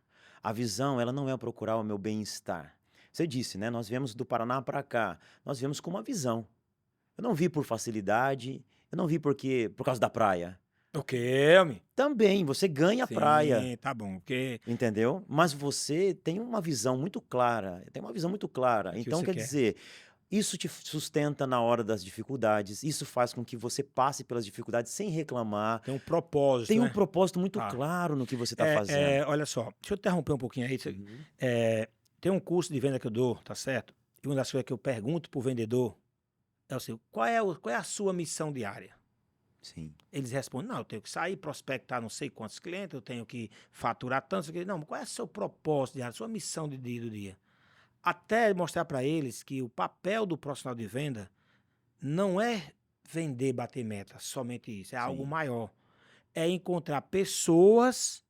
A visão, ela não é eu procurar o meu bem-estar. Você disse, né? Nós viemos do Paraná para cá. Nós viemos com uma visão. Eu não vi por facilidade, eu não vi por causa da praia. O quê, homem? Também, você ganha a praia, Sim, tá bom. Porque entendeu? Mas você tem uma visão muito clara, tem uma visão muito clara. o que Então, você quer quer. dizer, isso te sustenta na hora das dificuldades, isso faz com que você passe pelas dificuldades sem reclamar. Tem um propósito, Tem um né? propósito muito Tá. claro no que você está fazendo. Olha só, deixa eu interromper um pouquinho aí. Uhum. Tem um curso de venda que eu dou, tá certo? E uma das coisas que eu pergunto pro vendedor é o seguinte: qual é a sua missão diária? Sim, Eles respondem: não, eu tenho que sair, prospectar não sei quantos clientes, eu tenho que faturar tanto. Não, qual é o seu propósito diário, a sua missão do dia? Até mostrar para eles que o papel do profissional de venda não é vender, bater meta, somente isso, é algo sim. maior. É encontrar pessoas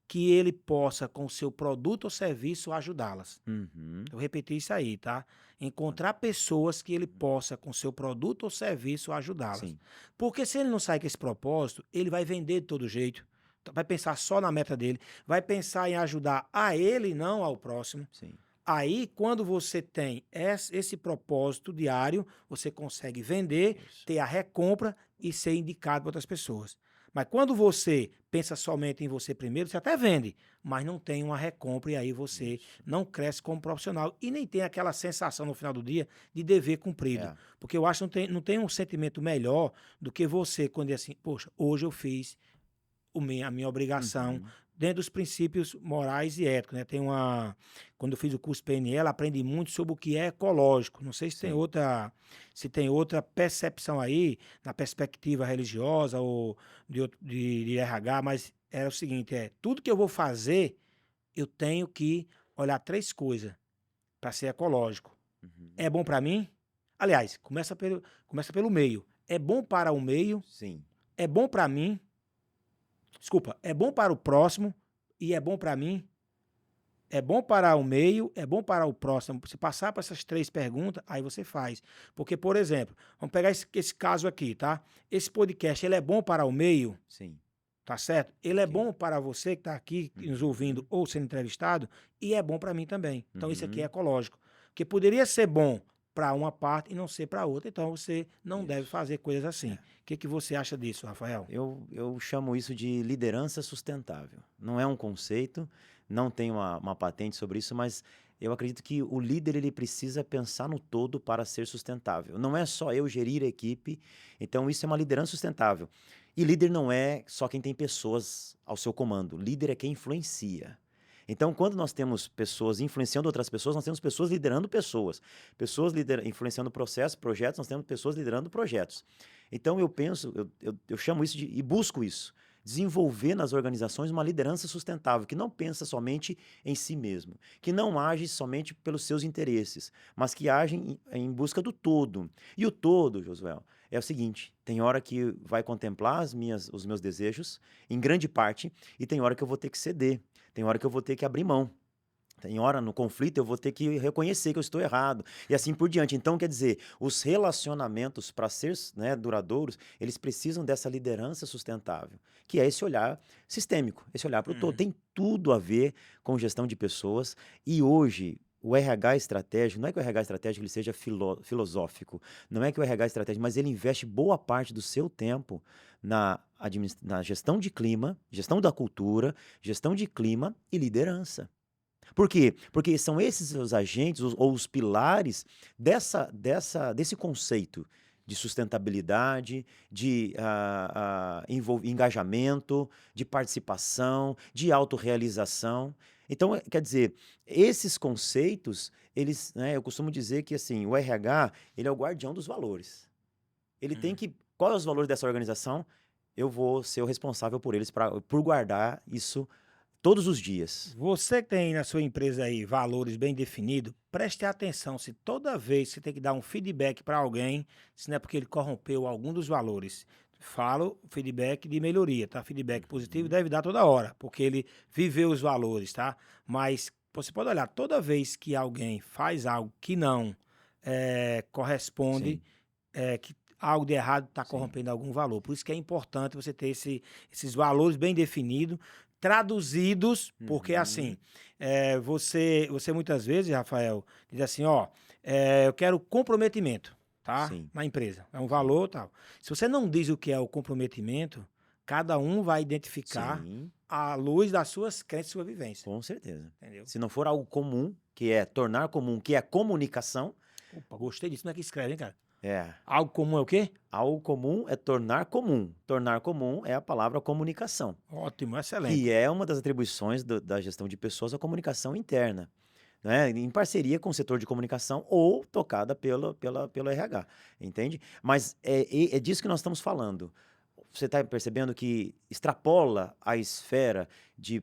que ele possa, com o seu produto ou serviço, ajudá-las. Uhum. Eu repeti isso aí, tá? Encontrar pessoas que ele possa, com seu produto ou serviço, ajudá-las. Sim, Porque se ele não sai com esse propósito, ele vai vender de todo jeito, vai pensar só na meta dele, vai pensar em ajudar a ele e não ao próximo. sim. Aí, quando você tem esse propósito diário, você consegue vender, Isso, ter a recompra e ser indicado para outras pessoas. Mas quando você pensa somente em você primeiro, você até vende, mas não tem uma recompra e aí você isso. não cresce como profissional e nem tem aquela sensação no final do dia de dever cumprido. É. Porque eu acho que não tem um sentimento melhor do que você quando diz assim, poxa, hoje eu fiz a minha obrigação Uhum. dentro dos princípios morais e éticos, né? Quando eu fiz o curso PNL, aprendi muito sobre o que é ecológico. Não sei Sim. se tem outra percepção aí na perspectiva religiosa ou de RH, mas é o seguinte, tudo que eu vou fazer, eu tenho que olhar três coisas para ser ecológico. Uhum. É bom para mim? Aliás, começa pelo meio. É bom para o meio? Sim. É bom para mim? Desculpa, é bom para o próximo e é bom para mim? É bom para o meio, é bom para o próximo. Se passar por essas três perguntas, aí você faz. Porque, por exemplo, vamos pegar esse caso aqui, tá? Esse podcast, ele é bom para o meio, Sim. tá certo? Ele é Ok. bom para você que está aqui nos ouvindo Uhum. ou sendo entrevistado e é bom para mim também. Então, isso aqui é Uhum. ecológico. Porque poderia ser bom para uma parte e não ser para outra. Então, você não deve Isso. fazer coisas assim. É. O que você acha disso, Rafael? Eu chamo isso de liderança sustentável. Não é um conceito, não tenho uma patente sobre isso, mas eu acredito que o líder ele precisa pensar no todo para ser sustentável. Não é só eu gerir a equipe, então isso é uma liderança sustentável. E líder não é só quem tem pessoas ao seu comando, líder é quem influencia. Então, quando nós temos pessoas influenciando outras pessoas, nós temos pessoas liderando pessoas. Pessoas influenciando processos, projetos, nós temos pessoas liderando projetos. Então, eu penso, eu chamo isso e busco isso. Desenvolver nas organizações uma liderança sustentável, que não pensa somente em si mesmo, que não age somente pelos seus interesses, mas que age em busca do todo. E o todo, Josué, é o seguinte: tem hora que vai contemplar os meus desejos, em grande parte, e tem hora que eu vou ter que ceder, tem hora que eu vou ter que abrir mão. Tem hora no conflito eu vou ter que reconhecer que eu estou errado e assim por diante. Então, quer dizer, os relacionamentos para ser, né, duradouros, eles precisam dessa liderança sustentável, que é esse olhar sistêmico, esse olhar para o todo. Uhum. Tem tudo a ver com gestão de pessoas e hoje o RH estratégico, não é que o RH estratégico ele seja filosófico, não é que o RH estratégico, mas ele investe boa parte do seu tempo na gestão de clima, gestão da cultura, gestão de clima e liderança. Por quê? Porque são esses os agentes ou os pilares desse conceito de sustentabilidade, de engajamento, de participação, de autorrealização. Então, quer dizer, esses conceitos, eles, né, eu costumo dizer que assim, o RH, ele é o guardião dos valores. Ele tem que. Qual é os valores dessa organização? Eu vou ser o responsável por eles, por guardar isso todos os dias. Você tem na sua empresa aí valores bem definidos, preste atenção se toda vez você tem que dar um feedback para alguém, se não é porque ele corrompeu algum dos valores. Falo feedback de melhoria, tá? Feedback positivo deve dar toda hora, porque ele viveu os valores, tá? Mas você pode olhar, toda vez que alguém faz algo que não corresponde, Sim, que algo de errado está sim. corrompendo algum valor. Por isso que é importante você ter esses valores bem definidos, traduzidos, porque Uhum. assim, você muitas vezes, Rafael, diz assim, ó, eu quero comprometimento, tá? Sim, Na empresa. É um sim. valor, tal. Se você não diz o que é o comprometimento, cada um vai identificar Sim, à luz das suas crenças e sua vivência, com certeza. entendeu? Se não for algo comum, que é tornar comum, que é comunicação, Opa, gostei disso. Como é que escreve, hein, cara? é. Algo comum é o quê? Algo comum é tornar comum. Tornar comum é a palavra comunicação, Ótimo, que excelente. é uma das atribuições da gestão de pessoas, a comunicação interna, né? Em parceria com o setor de comunicação ou tocada pelo RH, entende? Mas é disso que nós estamos falando. Você está percebendo que extrapola a esfera de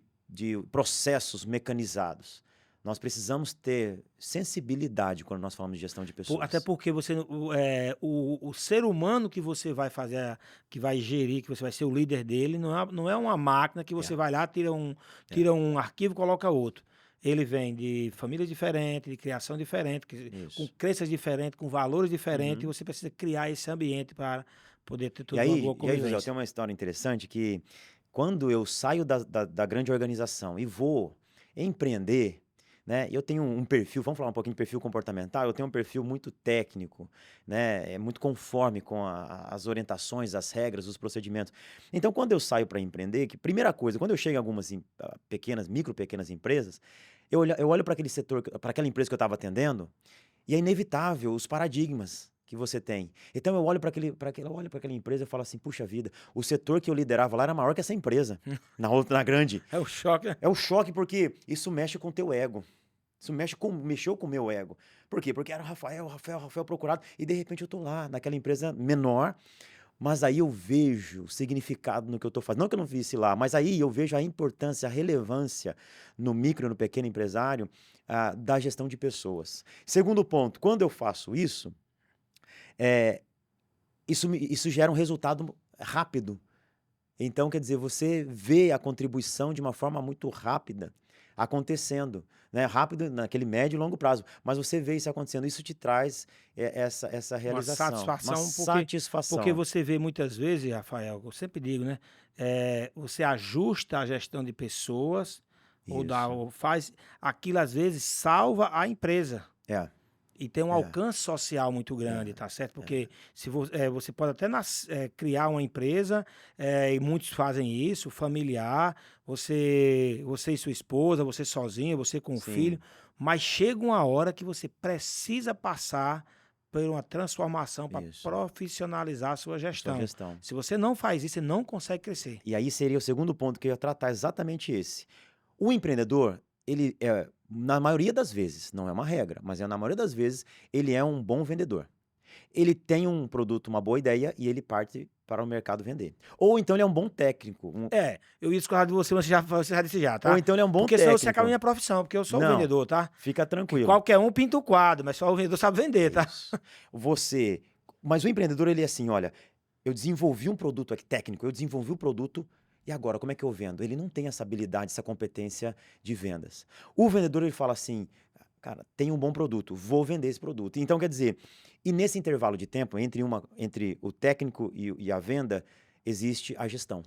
processos mecanizados. Nós precisamos ter sensibilidade quando nós falamos de gestão de Até pessoas. porque o ser humano que você vai fazer, que vai gerir, que você vai ser o líder dele, não é uma máquina que É, você vai lá, é, tira um arquivo e coloca outro. Ele vem de família diferente, de criação diferente, com isso. crenças diferentes, com valores diferentes, e Uhum. você precisa criar esse ambiente para poder ter E toda uma boa aí, e aí, José, eu convivência. tenho uma história interessante que quando eu saio da grande organização e vou empreender, né? Eu tenho um perfil, vamos falar um pouquinho de perfil comportamental, eu tenho um perfil muito técnico, né? É muito conforme com as orientações, as regras, os procedimentos. Então, quando eu saio para empreender, que primeira coisa, quando eu chego em algumas pequenas empresas, eu olho para aquele setor, para aquela empresa que eu estava atendendo, e é inevitável os paradigmas que você tem. Então eu olho para aquela empresa e falo assim, puxa vida, o setor que eu liderava lá era maior que essa empresa, na grande. É o choque, né? É o choque porque isso mexe com o teu ego. Isso mexeu com o meu ego. Por quê? Porque era o Rafael procurado, e de repente eu tô lá, naquela empresa menor, mas aí eu vejo o significado no que eu tô fazendo. Não que eu não visse lá, mas aí eu vejo a importância, a relevância no micro e no pequeno empresário, da gestão de pessoas. Segundo ponto, quando eu faço isso, eh, isso gera um resultado rápido. Então, quer dizer, você vê a contribuição de uma forma muito rápida acontecendo, né? Rápido naquele médio e longo prazo, mas você vê isso acontecendo, isso te traz essa Uma realização, uma satisfação, porque satisfação. você vê muitas vezes, Rafael, eu sempre digo, né? Você ajusta a gestão de pessoas, Isso. ou faz aquilo, às vezes, salva a empresa. É, E tem um é, alcance social muito grande, é, tá certo? é. Porque se você pode até criar uma empresa, e muitos fazem isso, familiar, você e sua esposa, você sozinho, você com o filho, Sim, mas chega uma hora que você precisa passar por uma transformação para isso. profissionalizar a sua A sua gestão. gestão. Se você não faz isso, você não consegue crescer. E aí seria o segundo ponto que eu ia tratar, exatamente esse. O empreendedor, ele na maioria das vezes, não é uma regra, mas na maioria das vezes, ele é um bom vendedor. Ele tem um produto, uma boa ideia e ele parte para o mercado vender. Ou então ele é um bom técnico, Eu ia discordar de você, mas você já disse já, ou tá? então ele é um bom Porque senão você acaba a técnico. minha profissão, porque eu sou o Não, vendedor, tá? fica Que tranquilo. qualquer um pinta o quadro, mas só o vendedor sabe vender, É tá? isso. Você, mas o empreendedor ele é assim, olha, eu desenvolvi um produto aqui técnico, eu desenvolvi o produto e agora como é que eu vendo? Ele não tem essa habilidade, essa competência de vendas. O vendedor ele fala assim, cara, tem um bom produto, vou vender esse produto. Então quer dizer, e nesse intervalo de tempo entre o técnico e a venda existe a gestão,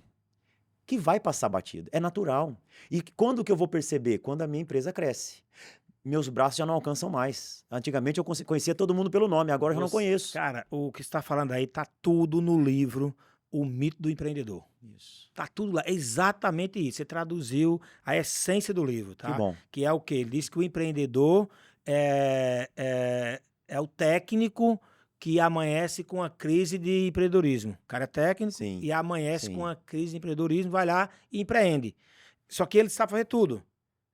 que vai passar batido, é natural. E quando que eu vou perceber? Quando a minha empresa cresce. Meus braços já não alcançam mais. Antigamente eu conhecia todo mundo pelo nome, agora eu já não conheço. Cara, o que você está falando aí tá tudo no livro o mito do empreendedor. Isso. Tá tudo lá, exatamente isso. Você traduziu a essência do livro, Que tá? bom. Que é o quê? Ele diz que o empreendedor é o técnico que amanhece com a crise de empreendedorismo. O cara é técnico Sim, e amanhece com sim. a crise de empreendedorismo, vai lá e empreende. Só que ele sabe fazer tudo.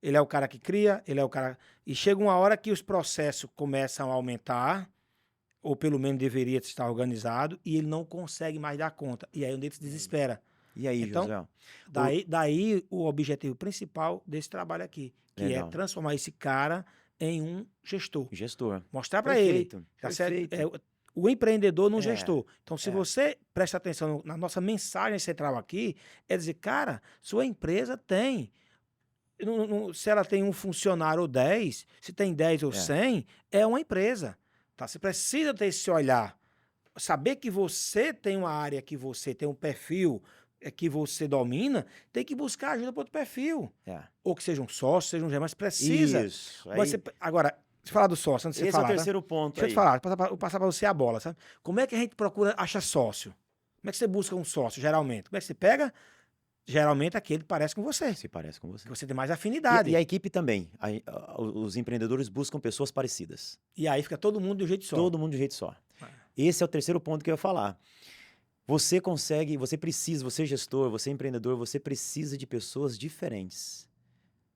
Ele é o cara que cria, ele é o cara... E chega uma hora que os processos começam a aumentar, ou pelo menos deveria estar organizado, e ele não consegue mais dar conta. E aí onde ele se desespera. E aí, Então, Josué? daí o objetivo principal desse trabalho aqui, que é Legal. transformar esse cara em um gestor. Gestor. Mostrar para ele, Perfeito, tá certo? perfeito. O empreendedor num É, gestor. Então, se é. você presta atenção na nossa mensagem central aqui, é dizer, cara, sua empresa tem. Se ela tem um funcionário ou 10, se tem 10 ou É. 100, é uma empresa. Tá? Você precisa ter esse olhar. Saber que você tem uma área que você tem um perfil que você domina, tem que buscar ajuda para outro perfil. É. Ou que seja um sócio, seja um gerente, mas precisa. Isso. Aí, Agora, se falar do sócio, antes de você esse é o falar, tá? terceiro ponto Deixa eu aí. te falar, passar para você a bola, sabe? Como é que a gente procura, acha sócio? Como é que você busca um sócio, geralmente? Como é que você pega? Geralmente aquele que parece com você, Se parece com você. que você tem mais E afinidade. a equipe também. Os empreendedores buscam pessoas parecidas. E aí fica todo mundo de um jeito só. Todo mundo de um jeito só. É. Esse é o terceiro ponto que eu ia falar. Você consegue, você precisa, você é gestor, você é empreendedor, você precisa de pessoas diferentes.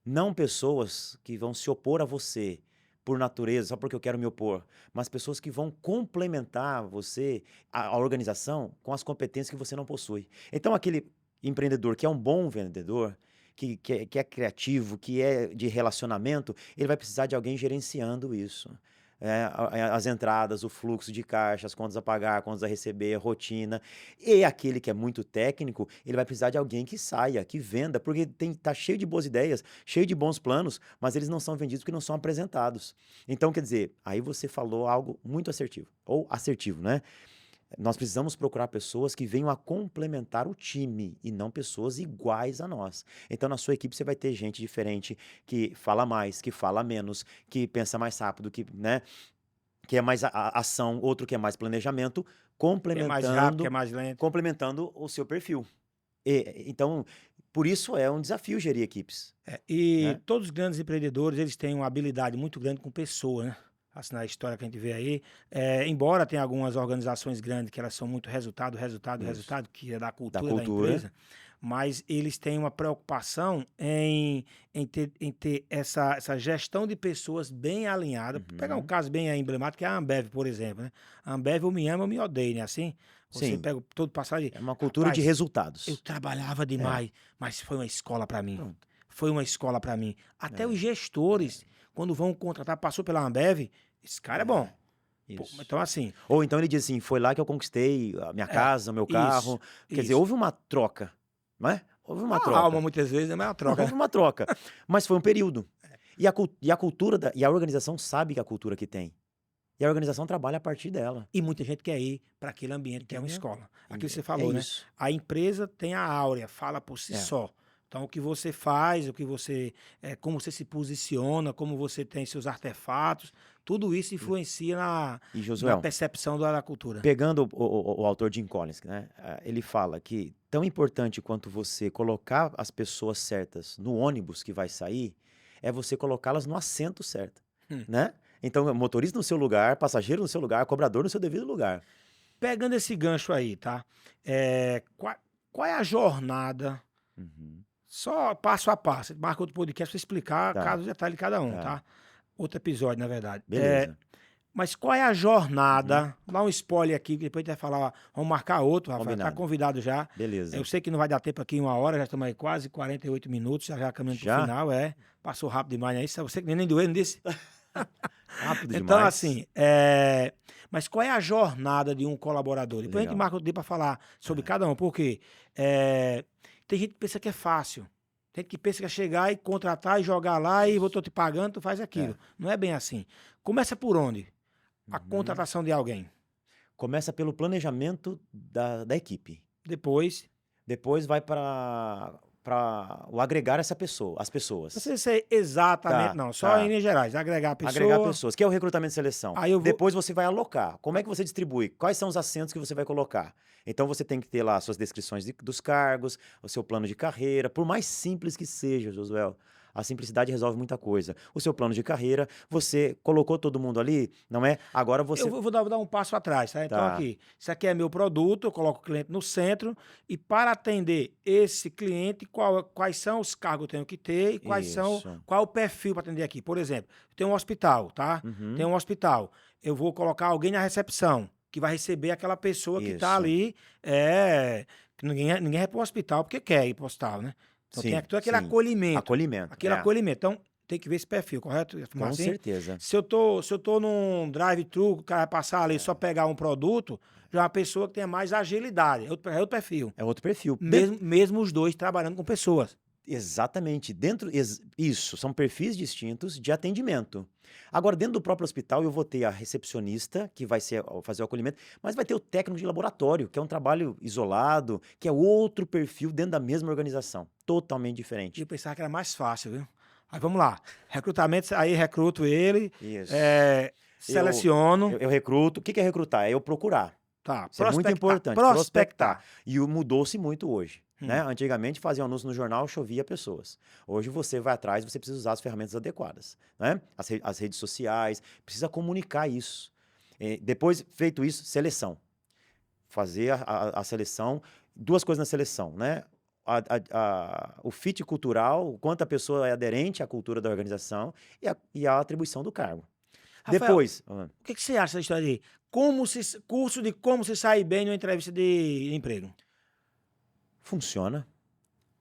Não pessoas que vão se opor a você por natureza, só porque eu quero me opor, mas pessoas que vão complementar você, a organização, com as competências que você não possui. Então, aquele empreendedor que é um bom vendedor, que é criativo, que é de relacionamento, ele vai precisar de alguém gerenciando isso. As entradas, o fluxo de caixa, as contas a pagar, contas a receber, a rotina. E aquele que é muito técnico, ele vai precisar de alguém que saia, que venda, porque tá cheio de boas ideias, cheio de bons planos, mas eles não são vendidos porque não são apresentados. Então, quer dizer, aí você falou algo muito assertivo, ou assertivo, né? Nós precisamos procurar pessoas que venham a complementar o time e não pessoas iguais a nós. Então, na sua equipe, você vai ter gente diferente que fala mais, que fala menos, que pensa mais rápido, né, que é mais ação, outro que é mais planejamento, Que é mais rápido, que é mais lento. complementando o seu perfil. Então, por isso é um desafio gerir equipes. E né? todos os grandes empreendedores, eles têm uma habilidade muito grande com pessoa, né? Assim, na história que a gente vê aí. Embora tenha algumas organizações grandes que elas são muito resultado, Isso. que é da cultura, cultura. empresa, mas eles têm uma preocupação em ter essa gestão de pessoas bem alinhada. Vou pegar um Uhum. caso bem emblemático, que é a Ambev, por exemplo, né? A Ambev, ou me ama ou me odeia, né? Assim, você Sim. pega todo passagem. É uma cultura de Rapaz, resultados. eu trabalhava demais, mas foi uma escola para mim. Pronto. Foi uma escola para mim. Até É. os gestores, quando vão contratar, passou pela Ambev, esse cara é bom. Pô, Isso. então, assim, Ou então ele diz assim, foi lá que eu conquistei a minha casa, o meu carro. Quer dizer, isso. houve uma troca, não é? Houve uma A troca. alma, muitas vezes, não é uma troca. Houve uma troca. Mas foi um período. E a cultura, e a organização sabe que a cultura que tem. E a organização trabalha a partir dela. E muita gente quer ir para aquele ambiente que é uma Entendeu? escola. Aquilo que você falou, né? Isso. A empresa tem a áurea, fala por si só. Então, o que você faz, como você se posiciona, como você tem seus artefatos, tudo isso influencia E na Josué, percepção da cultura. pegando o autor Jim Collins, né? Ele fala que tão importante quanto você colocar as pessoas certas no ônibus que vai sair, é você colocá-las no assento certo, né? Então, motorista no seu lugar, passageiro no seu lugar, cobrador no seu devido lugar. Pegando esse gancho aí, tá? Qual é a jornada, Uhum. só passo a passo, marca outro podcast para explicar Tá. cada detalhe de cada um, Tá. tá? Outro episódio, na verdade. Beleza. Mas qual é a jornada? Vou dar um spoiler aqui, que depois a gente vai falar, vamos marcar outro, Rafael, tá Combinado. convidado já. Beleza. Eu sei que não vai dar tempo aqui em 1 hora, já estamos aí quase 48 minutos, já caminhando pro Já? final, passou rápido demais, né? Isso você que nem doeu, não disse? Rápido Então, demais. assim, mas qual é a jornada de um colaborador? Depois a gente Legal. marca outro dia para falar sobre cada um, porque tem gente que pensa que é fácil. Tem gente que pensa que é chegar e contratar e jogar lá e eu tô te pagando, tu faz aquilo. Não é bem assim. Começa por onde? A contratação de alguém. Começa pelo planejamento da equipe. Depois, Depois vai para para o agregar essa pessoa, as pessoas. Não precisa ser exatamente, Tá, não. Só tá. em linhas gerais. Agregar a pessoa. Agregar pessoas, que é o recrutamento e seleção. Aí eu vou... Depois você vai alocar. Como é que você distribui? Quais são os assentos que você vai colocar? Então você tem que ter lá suas descrições dos cargos, o seu plano de carreira, por mais simples que seja, Josué. A simplicidade resolve muita coisa. O seu plano de carreira, você colocou todo mundo ali, não é? Agora você... Eu vou dar um passo atrás, tá? Então Tá. aqui, isso aqui é meu produto, eu coloco o cliente no centro e para atender esse cliente, quais são os cargos que eu tenho que ter e Isso. qual é o perfil para atender aqui. Por exemplo, tem um hospital, tá? Uhum. Tem um hospital. Eu vou colocar alguém na recepção que vai receber aquela pessoa que está Isso. ali. Que ninguém vai para o hospital porque quer ir para o hospital, né? Então tem todo aquele acolhimento. Acolhimento. Aquele acolhimento. Então, tem que ver esse perfil, correto? Com Assim? certeza. Se eu tô num drive-thru, o cara vai passar ali só pegar um produto, já é uma pessoa que tenha mais agilidade. É outro perfil. É outro perfil. Mesmo os dois trabalhando com pessoas. Exatamente. Isso, são perfis distintos de atendimento. Agora, dentro do próprio hospital, eu vou ter a recepcionista, que vai fazer o acolhimento, mas vai ter o técnico de laboratório, que é um trabalho isolado, que é outro perfil dentro da mesma organização. Totalmente E diferente. eu pensava que era mais fácil, viu? Aí vamos lá. Recrutamento, aí recruto ele, Isso. seleciono. Eu recruto. O que é recrutar? É eu procurar. Tá, Isso é muito importante. Prospectar. E mudou-se muito hoje. Né? Antigamente fazia um anúncio no jornal, chovia pessoas. Hoje você vai atrás, você precisa usar as ferramentas adequadas. Né? As redes sociais, precisa comunicar isso. Depois, feito isso, seleção. Fazer a seleção, duas coisas na seleção, né? O fit cultural, o quanto a pessoa é aderente à cultura da organização e a atribuição do cargo. Rafael, Depois... o que você acha dessa história de curso de como se sair bem numa entrevista de emprego? Funciona.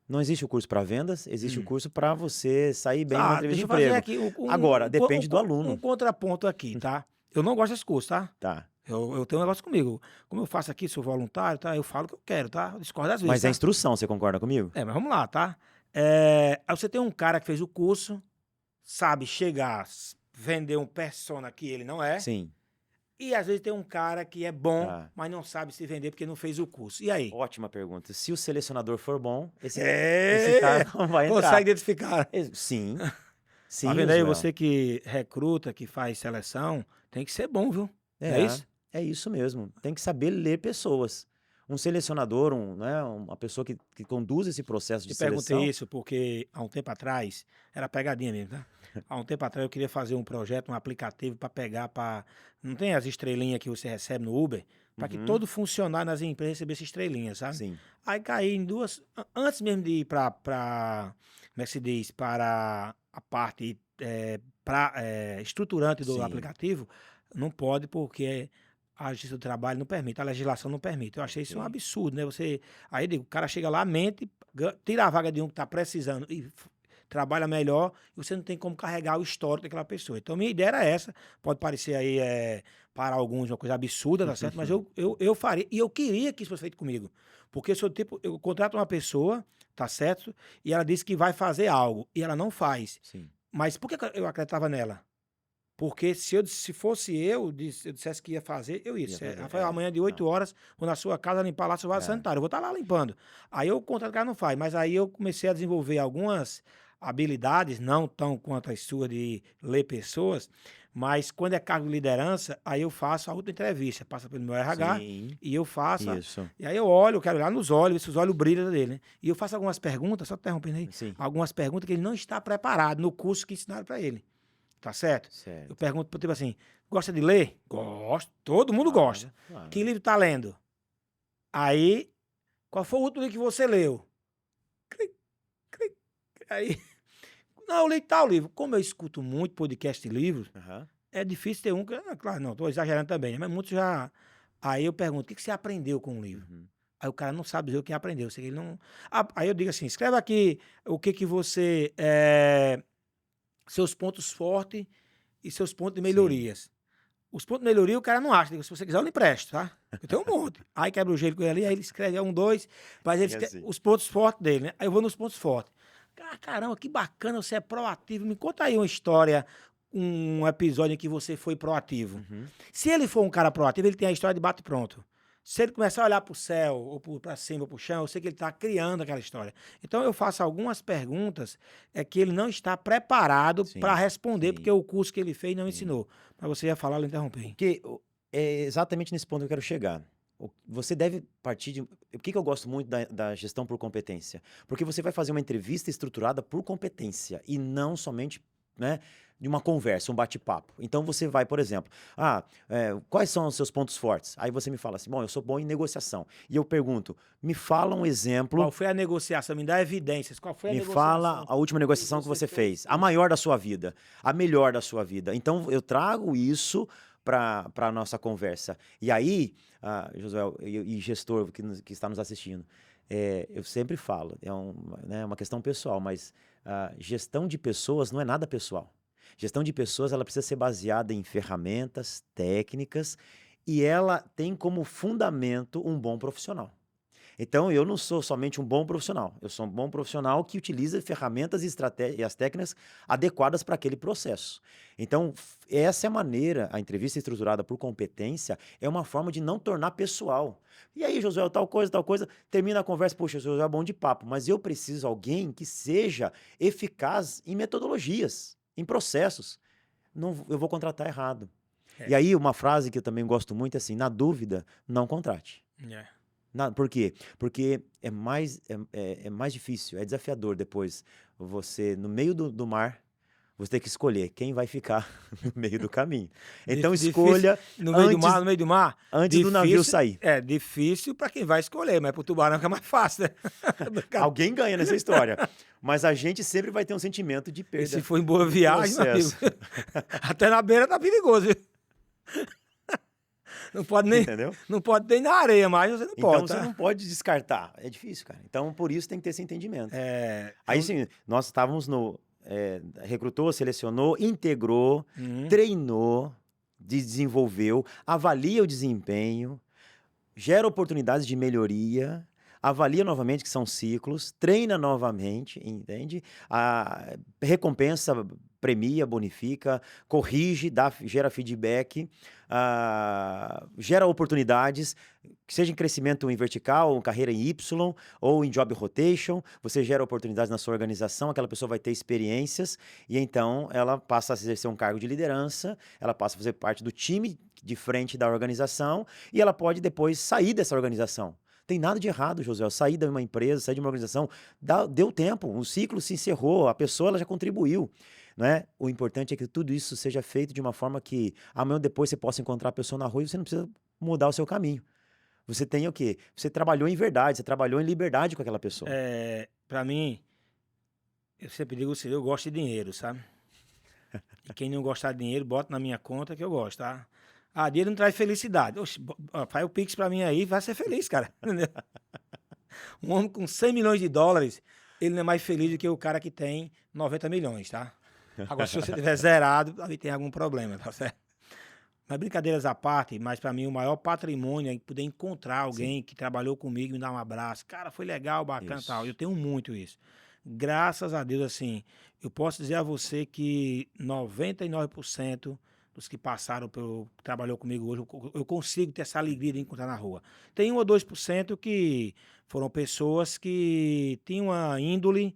Não existe o curso para vendas, existe o curso para você sair bem numa entrevista de deixa eu emprego. fazer aqui Agora, depende do aluno. Um contraponto aqui, tá? Eu não gosto desse curso, tá? Tá. Eu tenho um negócio comigo. Como eu faço aqui, sou voluntário, tá? Eu falo o que eu quero, tá? Eu discordo às vezes, Mas é tá? instrução, você concorda comigo? Mas vamos lá, tá? Aí você tem um cara que fez o curso, sabe chegar, vender um persona que ele não é. Sim. E às vezes tem um cara que é bom, Tá. mas não sabe se vender porque não fez o curso. E aí? Ótima pergunta. Se o selecionador for bom, esse É, cara não vai entrar. consegue identificar. Sim. Sim, Tá vendo aí? Josué. Você que recruta, que faz seleção, tem que ser bom, viu? É isso? É isso mesmo. Tem que saber ler pessoas. Um selecionador, né, uma pessoa que conduz esse processo de Eu seleção. perguntei isso porque há um tempo atrás, era pegadinha mesmo, tá? Há um tempo atrás eu queria fazer um projeto, um aplicativo para pegar para... Não tem as estrelinhas que você recebe no Uber? Para que todo funcionário nas empresas recebesse estrelinhas, sabe? Sim. Aí caí em duas... Antes mesmo de ir para como é que se diz? Para a parte estruturante do Sim. aplicativo, não pode porque a Justiça do Trabalho não permite, a legislação não permite. Eu achei isso um Ok. absurdo, né? Aí eu digo, o cara chega lá, mente, tira a vaga de um que está precisando e trabalha melhor e você não tem como carregar o histórico daquela pessoa. Então, minha ideia era essa. Pode parecer aí, para alguns, uma coisa absurda, tá certo? Mas eu faria. E eu queria que isso fosse feito comigo. Porque eu sou tipo, eu contrato uma pessoa, tá certo? E ela disse que vai fazer algo e ela não faz. Sim. Mas por que eu acreditava nela? Porque se fosse eu dissesse que ia fazer, eu ia. Rafael, amanhã de 8 horas, vou na sua casa limpar lá seu vaso sanitário. Eu vou estar lá limpando. Aí eu contrato o cara não faz. Mas aí eu comecei a desenvolver algumas habilidades, não tão quanto as suas de ler pessoas, mas quando é cargo de liderança, aí eu faço a autoentrevista, passa pelo meu RH Sim. e eu faço. Isso. E aí eu olho, eu quero olhar nos olhos, ver se os olhos brilham dele, né? E eu faço algumas perguntas, só interrompendo aí, Sim. algumas perguntas que ele não está preparado no curso que ensinaram para ele. Tá certo? Certo. Eu pergunto, tipo assim, gosta de ler? Gosto. Todo mundo gosta. Claro. Que livro tá lendo? Aí, qual foi o último livro que você leu? Clic, clic. Aí, não, eu li tal livro. Como eu escuto muito podcast de livros, Aham. é difícil ter um que, claro, não, tô exagerando também, mas muitos já... Aí eu pergunto, o que você aprendeu com o livro? Uhum. Aí o cara não sabe dizer o que aprendeu. Eu sei que ele não... Aí eu digo assim, escreve aqui o que você... seus pontos fortes e seus pontos de melhorias. Os pontos de melhoria o cara não acha. Digo, se você quiser, eu lhe empresto, tá? Eu tenho um monte. Aí quebra o gelo com ele ali, aí ele escreve um, dois, mas ele escreve os pontos fortes dele, né? Aí eu vou nos pontos fortes. Caramba, que bacana, você é proativo. Me conta aí uma história, um episódio em que você foi proativo. Uhum. Se ele for um cara proativo, ele tem a história de bate-pronto. Se ele começar a olhar para o céu, ou para cima, ou para o chão, eu sei que ele está criando aquela história. Então, eu faço algumas perguntas que ele não está preparado para Sim, responder, porque sim, o curso que ele fez não sim. ensinou. Mas você ia falar, eu interrompi. Porque é exatamente nesse ponto que eu quero chegar. Você deve partir de. Por que eu gosto muito da gestão por competência? Porque você vai fazer uma entrevista estruturada por competência e não somente, né, de uma conversa, um bate-papo. Então você vai, por exemplo, quais são os seus pontos fortes? Aí você me fala assim, bom, eu sou bom em negociação. E eu pergunto, me fala um exemplo. Qual foi a negociação? Me dá evidências. Qual foi a Me fala negociação a última que negociação que você você fez? fez, a maior da sua vida, a melhor da sua vida. Então eu trago isso para a nossa conversa. E aí, Josué e gestor que está nos assistindo, eu sempre falo, né, uma questão pessoal, mas gestão de pessoas não é nada pessoal. Gestão de pessoas ela precisa ser baseada em ferramentas, técnicas, e ela tem como fundamento um bom profissional. Então, eu não sou somente um bom profissional, eu sou um bom profissional que utiliza ferramentas e as técnicas adequadas para aquele processo. Então, essa é a maneira, a entrevista estruturada por competência é uma forma de não tornar pessoal. E aí, Josué, tal coisa, termina a conversa, poxa, Josué é bom de papo, mas eu preciso de alguém que seja eficaz em metodologias, em processos. Não, eu vou contratar errado. E É, aí, uma frase que eu também gosto muito é assim, na dúvida, não contrate. é. Por quê? Porque é mais difícil, é desafiador depois você, no meio do mar, você ter que escolher quem vai ficar no meio do caminho. Então Difícil escolha no meio do mar, antes, no meio do mar, antes do navio difícil, sair. difícil para quem vai escolher, mas para o tubarão que é mais fácil, né? Brincadeira. Alguém ganha nessa história. Mas a gente sempre vai ter um sentimento de E se perda for em boa no viagem, meu amigo, processo. até na beira tá perigoso, viu? Não pode nem, Entendeu? não pode nem na areia mais, você não Então pode, você não tá? pode descartar. É difícil, cara. Então por isso tem que ter esse entendimento. É Aí um, sim, nós estávamos no. Recrutou, selecionou, integrou, uhum. treinou, desenvolveu, avalia o desempenho, gera oportunidades de melhoria, avalia novamente, que são ciclos, treina novamente, entende? Recompensa, premia, bonifica, corrige, gera feedback, gera oportunidades, que seja em crescimento em vertical, ou carreira em Y, ou em job rotation, você gera oportunidades na sua organização, aquela pessoa vai ter experiências, e então ela passa a exercer um cargo de liderança, ela passa a fazer parte do time de frente da organização, e ela pode depois sair dessa organização. Tem nada de errado, José. Sair de uma empresa, sair de uma organização, deu tempo, o ciclo se encerrou, a pessoa ela já contribuiu. Né? O importante é que tudo isso seja feito de uma forma que amanhã ou depois você possa encontrar a pessoa na rua e você não precisa mudar o seu caminho. Você tem o quê? Você trabalhou em verdade, você trabalhou em liberdade com aquela pessoa. Para mim, eu sempre digo assim, eu gosto de dinheiro, sabe? E quem não gostar de dinheiro, bota na minha conta que eu gosto, tá? Dinheiro não traz felicidade. Oxe, faz o Pix pra mim aí, vai ser feliz, cara. Entendeu? Um homem com 100 milhões de dólares, ele não é mais feliz do que o cara que tem 90 milhões, tá? Agora, se você tiver zerado, aí tem algum problema, tá certo? Mas brincadeiras à parte, mas pra mim o maior patrimônio é poder encontrar Sim, alguém que trabalhou comigo e me dar um abraço. Cara, foi legal, bacana e tal. Eu isso. tenho muito isso. Graças a Deus, assim, eu posso dizer a você que 99% dos que passaram que trabalhou comigo hoje, eu consigo ter essa alegria de encontrar na rua. Tem 1 ou 2% que foram pessoas que tinham uma índole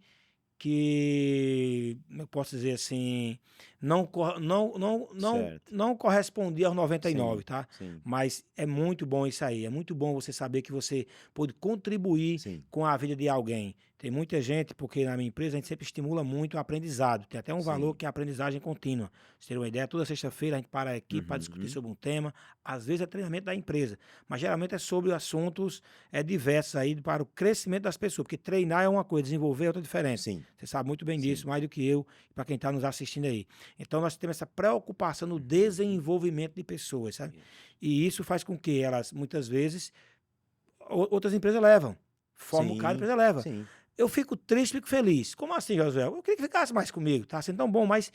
que, eu posso dizer assim, Certo. não correspondia aos 99, Sim, tá? sim, Mas é muito bom isso aí. É muito bom você saber que você pode contribuir sim, com a vida de alguém. Tem muita gente, porque na minha empresa a gente sempre estimula muito o aprendizado. Tem até um valor sim. que é a aprendizagem contínua. Pra você ter uma ideia, toda sexta-feira a gente para a equipe para discutir Uhum. sobre um tema. Às vezes é treinamento da empresa, mas geralmente é sobre assuntos diversos aí para o crescimento das pessoas. Porque treinar é uma coisa, desenvolver é outra diferente. Sim, Você sabe muito bem disso, sim. mais do que eu, para quem está nos assistindo aí. Então nós temos essa preocupação no desenvolvimento de pessoas, sabe? Isso. E isso faz com que elas, muitas vezes, outras empresas levam. Forma o cara, a Sim, empresa leva. sim, Eu fico triste, fico feliz. Como assim, Josué? Eu queria que ficasse mais comigo, tá sendo tão bom, mas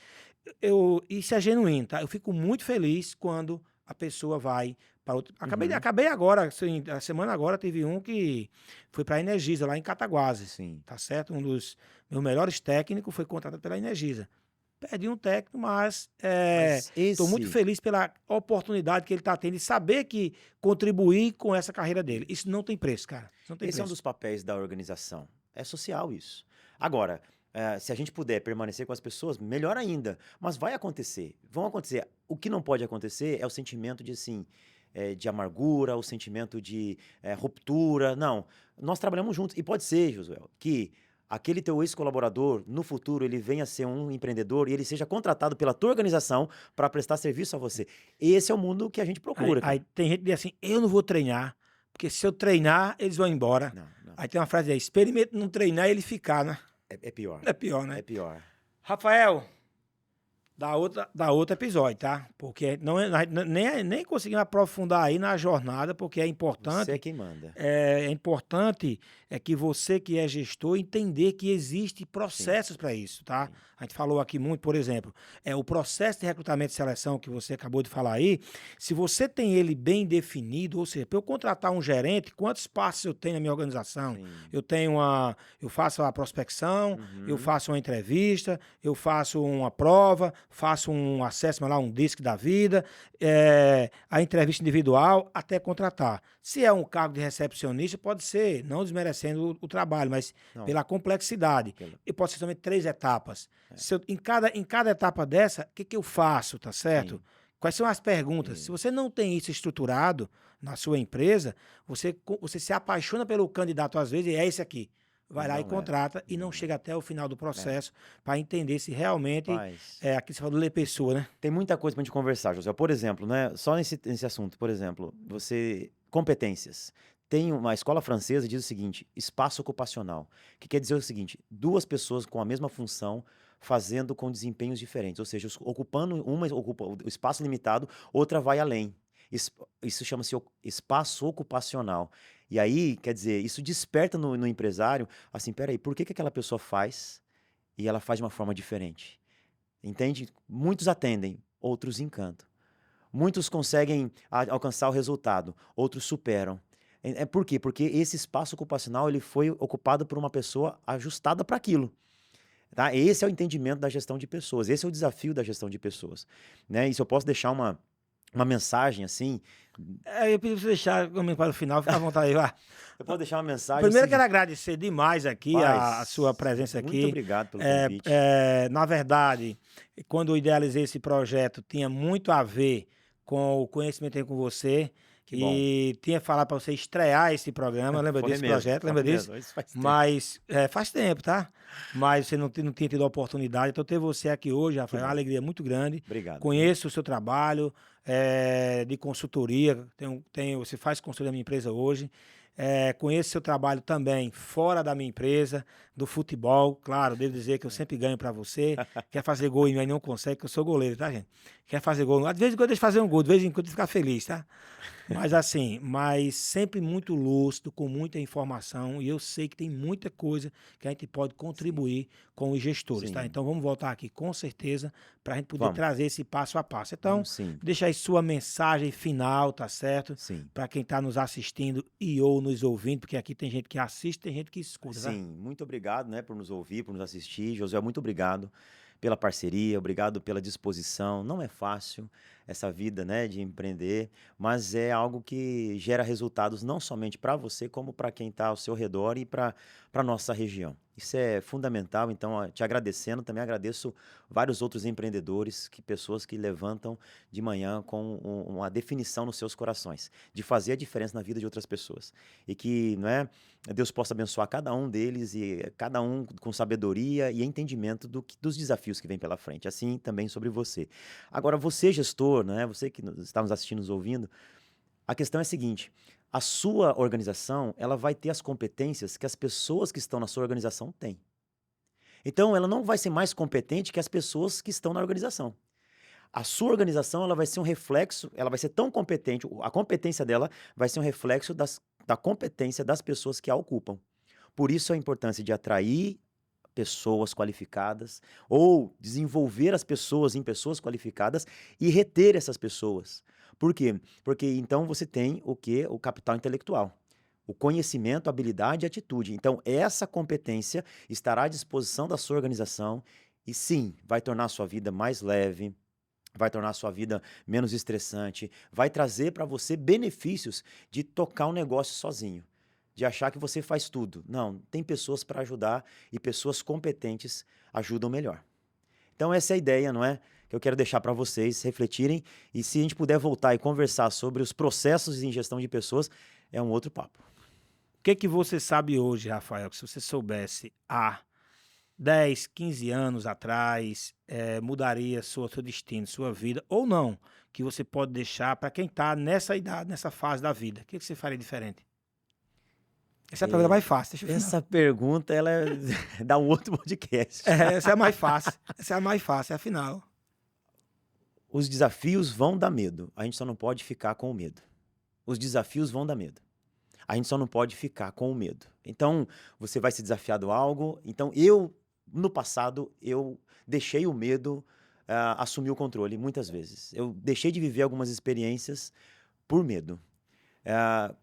isso é genuíno, tá? Eu fico muito feliz quando a pessoa vai para outro. uhum, Acabei agora, assim, a semana agora teve um que foi para a Energisa, lá em Cataguases, sim, tá certo? Um dos meus melhores técnicos foi contratado pela Energisa. Perdi um técnico, mas Mas estou muito esse feliz pela oportunidade que ele está tendo e saber que contribuir com essa carreira dele. Isso não tem preço, cara. Isso não tem esse é um preço. dos papéis da organização. É social isso. Agora, se a gente puder permanecer com as pessoas, melhor ainda. Mas vai acontecer. Vão acontecer. O que não pode acontecer é o sentimento de assim, de amargura, o sentimento de ruptura. Não. Nós trabalhamos juntos. E pode ser, Josué, que aquele teu ex-colaborador, no futuro, ele venha a ser um empreendedor e ele seja contratado pela tua organização para prestar serviço a você. Esse é o mundo que a gente Aí, procura, aí cara. tem gente que diz assim, eu não vou treinar, porque se eu treinar, eles vão embora. Não, não. Aí tem uma frase aí, experimenta não treinar e ele ficar, né? É pior. É pior, né? É pior. Rafael, dá outro episódio, tá? Porque não é, nem conseguimos aprofundar aí na jornada, porque é Você é importante. quem manda. É importante que você que é gestor entender que existe Sim, processos para isso, tá? sim. A gente falou aqui muito, por exemplo, o processo de recrutamento e seleção que você acabou de falar aí, se você tem ele bem definido, ou seja, para eu contratar um gerente, quantos passos eu tenho na minha organização? Sim. Eu faço a prospecção, eu Uhum. faço uma entrevista, eu faço uma prova, faço um assessment lá, um DISC da vida, a entrevista individual até contratar. Se é um cargo de recepcionista, pode ser, não desmerecendo o trabalho, mas Não, pela complexidade. pela E pode ser também 3 etapas. é, Em cada etapa dessa, o que, que eu faço, tá certo? sim, Quais são as perguntas? Se sim. você não tem isso estruturado na sua empresa, você se apaixona pelo candidato às vezes e é esse aqui. E Vai lá e não é, contrata e e não não chega é. até o final do É, processo para entender se realmente rapaz, aqui você fala do ler pessoa, né? tem muita coisa pra gente conversar, José. Por exemplo, né, só nesse assunto, por exemplo, competências. Tem uma escola francesa que diz o seguinte, espaço ocupacional, que quer dizer o seguinte, duas pessoas com a mesma função fazendo com desempenhos diferentes, ou seja, ocupando uma ocupa o espaço limitado, outra vai além. Isso chama-se espaço ocupacional. E aí, quer dizer, isso desperta no empresário, assim, peraí, por que que aquela pessoa faz e ela faz de uma forma diferente? Entende? Muitos atendem, outros encantam. Muitos conseguem alcançar o resultado, outros superam. Por quê? Porque esse espaço ocupacional ele foi ocupado por uma pessoa ajustada para aquilo. Tá? Esse é o entendimento da gestão de pessoas. Esse é o desafio da gestão de pessoas. Né? E se eu posso deixar uma mensagem assim, Eu pedi pra você deixar comigo para o final, fica à vontade aí, vá. eu posso deixar uma mensagem Primeiro, eu quero seguinte. agradecer demais aqui a sua Paz, presença muito aqui. obrigado pelo convite. Na verdade, quando eu idealizei esse projeto, tinha muito a ver com o conhecimento que eu tenho com você Que bom. e tinha falado para você estrear esse programa, lembra Foi desse mesmo, projeto, foi lembra disso? mesmo. Isso faz tempo. Mas faz tempo, tá? Mas você não tinha tido a oportunidade, então ter você aqui hoje, Que Rafael, é uma bom. alegria muito grande. Obrigado, viu? Conheço o seu trabalho de consultoria, você faz consultoria da minha empresa hoje. Conheço seu trabalho também fora da minha empresa, do futebol. Claro, devo dizer que eu sempre ganho para você. Quer fazer gol em mim, aí não consegue, que eu sou goleiro, tá, gente? Quer fazer gol. De vez em quando deixa eu fazer um gol, de vez em quando ficar feliz, tá? Mas assim, mas sempre muito lúcido, com muita informação, e eu sei que tem muita coisa que a gente pode Sim, contribuir com os gestores, tá? sim. Então vamos voltar aqui com certeza para a gente poder Vamos, trazer esse passo a passo. Então, vamos sim, deixa aí sua mensagem final, tá certo? sim. Para quem está nos assistindo e ou nos ouvindo, porque aqui tem gente que assiste, tem gente que escuta, tá? Sim, muito obrigado, né, por nos ouvir, por nos assistir. Josué, muito obrigado pela parceria, obrigado pela disposição. Não é fácil essa vida, né, de empreender, mas é algo que gera resultados não somente para você, como para quem está ao seu redor e para nossa região. Isso é fundamental, então, te agradecendo, também agradeço vários outros empreendedores, pessoas que levantam de manhã com uma definição nos seus corações, de fazer a diferença na vida de outras pessoas. E que, não é, Deus possa abençoar cada um deles e cada um com sabedoria e entendimento dos desafios que vem pela frente. Assim também sobre você. Agora, você, gestor, né? Você que está nos assistindo, nos ouvindo, a questão é a seguinte: a sua organização ela vai ter as competências que as pessoas que estão na sua organização têm. Então, ela não vai ser mais competente que as pessoas que estão na organização. A sua organização ela vai ser um reflexo, ela vai ser tão competente, a competência dela vai ser um reflexo da competência das pessoas que a ocupam. Por isso a importância de atrair pessoas qualificadas ou desenvolver as pessoas em pessoas qualificadas e reter essas pessoas. Por quê? Porque então você tem o quê? O capital intelectual. O conhecimento, habilidade e atitude. Então, essa competência estará à disposição da sua organização E sim, vai tornar a sua vida mais leve, vai tornar a sua vida menos estressante, vai trazer para você benefícios de tocar um negócio sozinho, de achar que você faz tudo. Não, tem pessoas para ajudar e pessoas competentes ajudam melhor. Então essa é a ideia, não é? Que eu quero deixar para vocês refletirem, e se a gente puder voltar e conversar sobre os processos em gestão de pessoas, é um outro papo. O que que você sabe hoje, Rafael, que se você soubesse há 10, 15 anos atrás, mudaria seu destino, sua vida, ou não, que você pode deixar para quem está nessa idade, nessa fase da vida? O que que você faria diferente? Essa é a pergunta mais fácil, deixa eu final. Essa pergunta, ela dá um outro podcast. Essa é a mais fácil, essa é a mais fácil, é a final. Os desafios vão dar medo, a gente só não pode ficar com o medo. Os desafios vão dar medo. A gente só não pode ficar com o medo. Então, você vai ser desafiado a algo. Então, no passado, eu deixei o medo assumir o controle, muitas vezes. Eu deixei de viver algumas experiências por medo.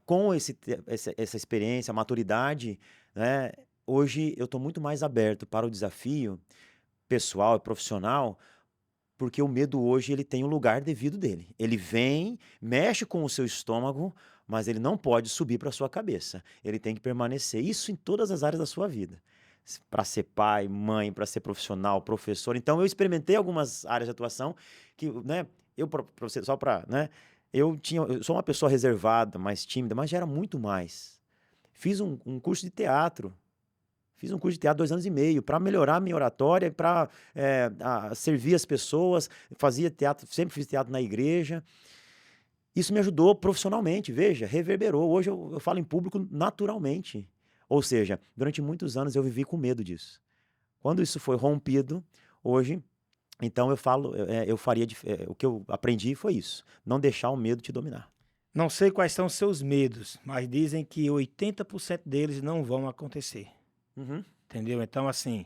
Com essa experiência, a maturidade, né, hoje eu estou muito mais aberto para o desafio pessoal e profissional, porque o medo hoje ele tem o lugar devido dele. Ele vem, mexe com o seu estômago, mas ele não pode subir para a sua cabeça. Ele tem que permanecer. Isso em todas as áreas da sua vida. Para ser pai, mãe, para ser profissional, professor. Então, eu experimentei algumas áreas de atuação que, né, eu sou uma pessoa reservada, mais tímida, mas já era muito mais. Fiz um curso de teatro. Fiz um curso de teatro 2 anos e meio para melhorar a minha oratória, para servir as pessoas. Fazia teatro, sempre fiz teatro na igreja. Isso me ajudou profissionalmente, veja, reverberou. Hoje eu falo em público naturalmente. Ou seja, durante muitos anos eu vivi com medo disso. Quando isso foi rompido, hoje, então eu falo, o que eu aprendi foi isso, não deixar o medo te dominar. Não sei quais são os seus medos, mas dizem que 80% deles não vão acontecer. Uhum. Entendeu? Então, assim,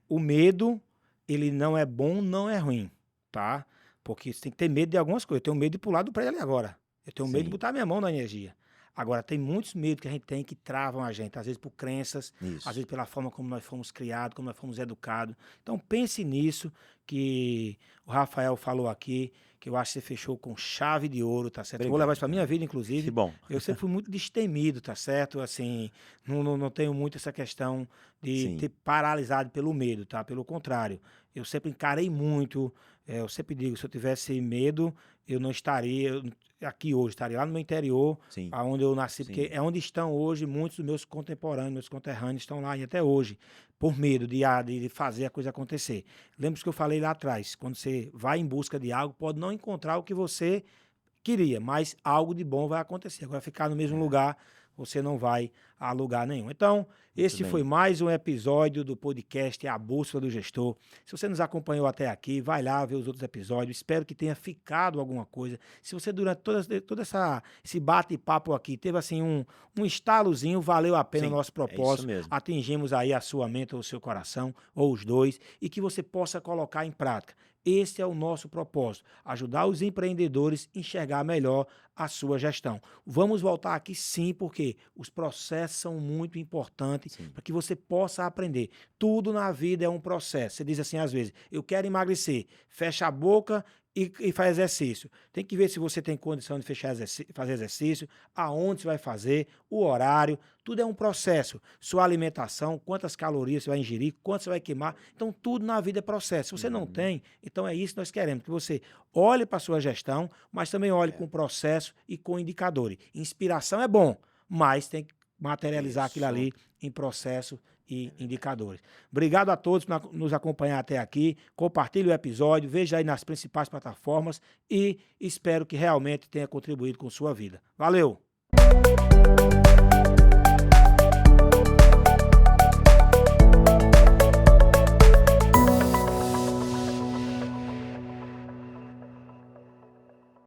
o medo, ele não é bom, não é ruim, tá? Porque você tem que ter medo de algumas coisas. Eu tenho medo de pular do prédio ali agora. Eu tenho medo de Sim. botar minha mão na energia. Agora, tem muitos medos que a gente tem que travam a gente, às vezes por crenças, Isso. às vezes pela forma como nós fomos criados, como nós fomos educados. Então, pense nisso que o Rafael falou aqui, que eu acho que você fechou com chave de ouro, tá certo? Vou Obrigado, levar isso pra minha cara. vida, inclusive. Que bom. Eu sempre fui muito destemido, tá certo? Assim, não tenho muito essa questão de Sim. ter paralisado pelo medo, tá? Pelo contrário, eu sempre encarei muito. Eu sempre digo, se eu tivesse medo, eu não estaria aqui hoje, estaria lá no meu interior, Sim. aonde eu nasci, Sim. porque é onde estão hoje muitos dos meus contemporâneos, meus conterrâneos estão lá e até hoje, por medo de fazer a coisa acontecer. Lembra que eu falei lá atrás, quando você vai em busca de algo, pode não encontrar o que você queria, mas algo de bom vai acontecer. Agora, ficar no mesmo lugar, você não vai a lugar nenhum. Então, este bem. foi mais um episódio do podcast A Bússola do Gestor. Se você nos acompanhou até aqui, vai lá ver os outros episódios. Espero que tenha ficado alguma coisa. Se você, durante todo esse bate-papo aqui, teve assim um estalozinho, valeu a pena o Sim, nosso é isso propósito. mesmo. Atingimos aí a sua mente ou o seu coração, ou os dois, e que você possa colocar em prática. Esse é o nosso propósito, ajudar os empreendedores a enxergar melhor a sua gestão. Vamos voltar aqui sim, porque os processos são muito importantes para que você possa aprender. Tudo na vida é um processo. Você diz assim às vezes, eu quero emagrecer, fecha a boca e faz exercício. Tem que ver se você tem condição de fazer exercício, aonde você vai fazer, o horário, tudo é um processo. Sua alimentação, quantas calorias você vai ingerir, quanto você vai queimar. Então, tudo na vida é processo. Se você não tem, então é isso que nós queremos, que você olhe para a sua gestão, mas também olhe com processo e com indicadores. Inspiração é bom, mas tem que materializar aquilo ali em processo e indicadores. Obrigado a todos por nos acompanhar até aqui. Compartilhe o episódio, veja aí nas principais plataformas e espero que realmente tenha contribuído com sua vida. Valeu!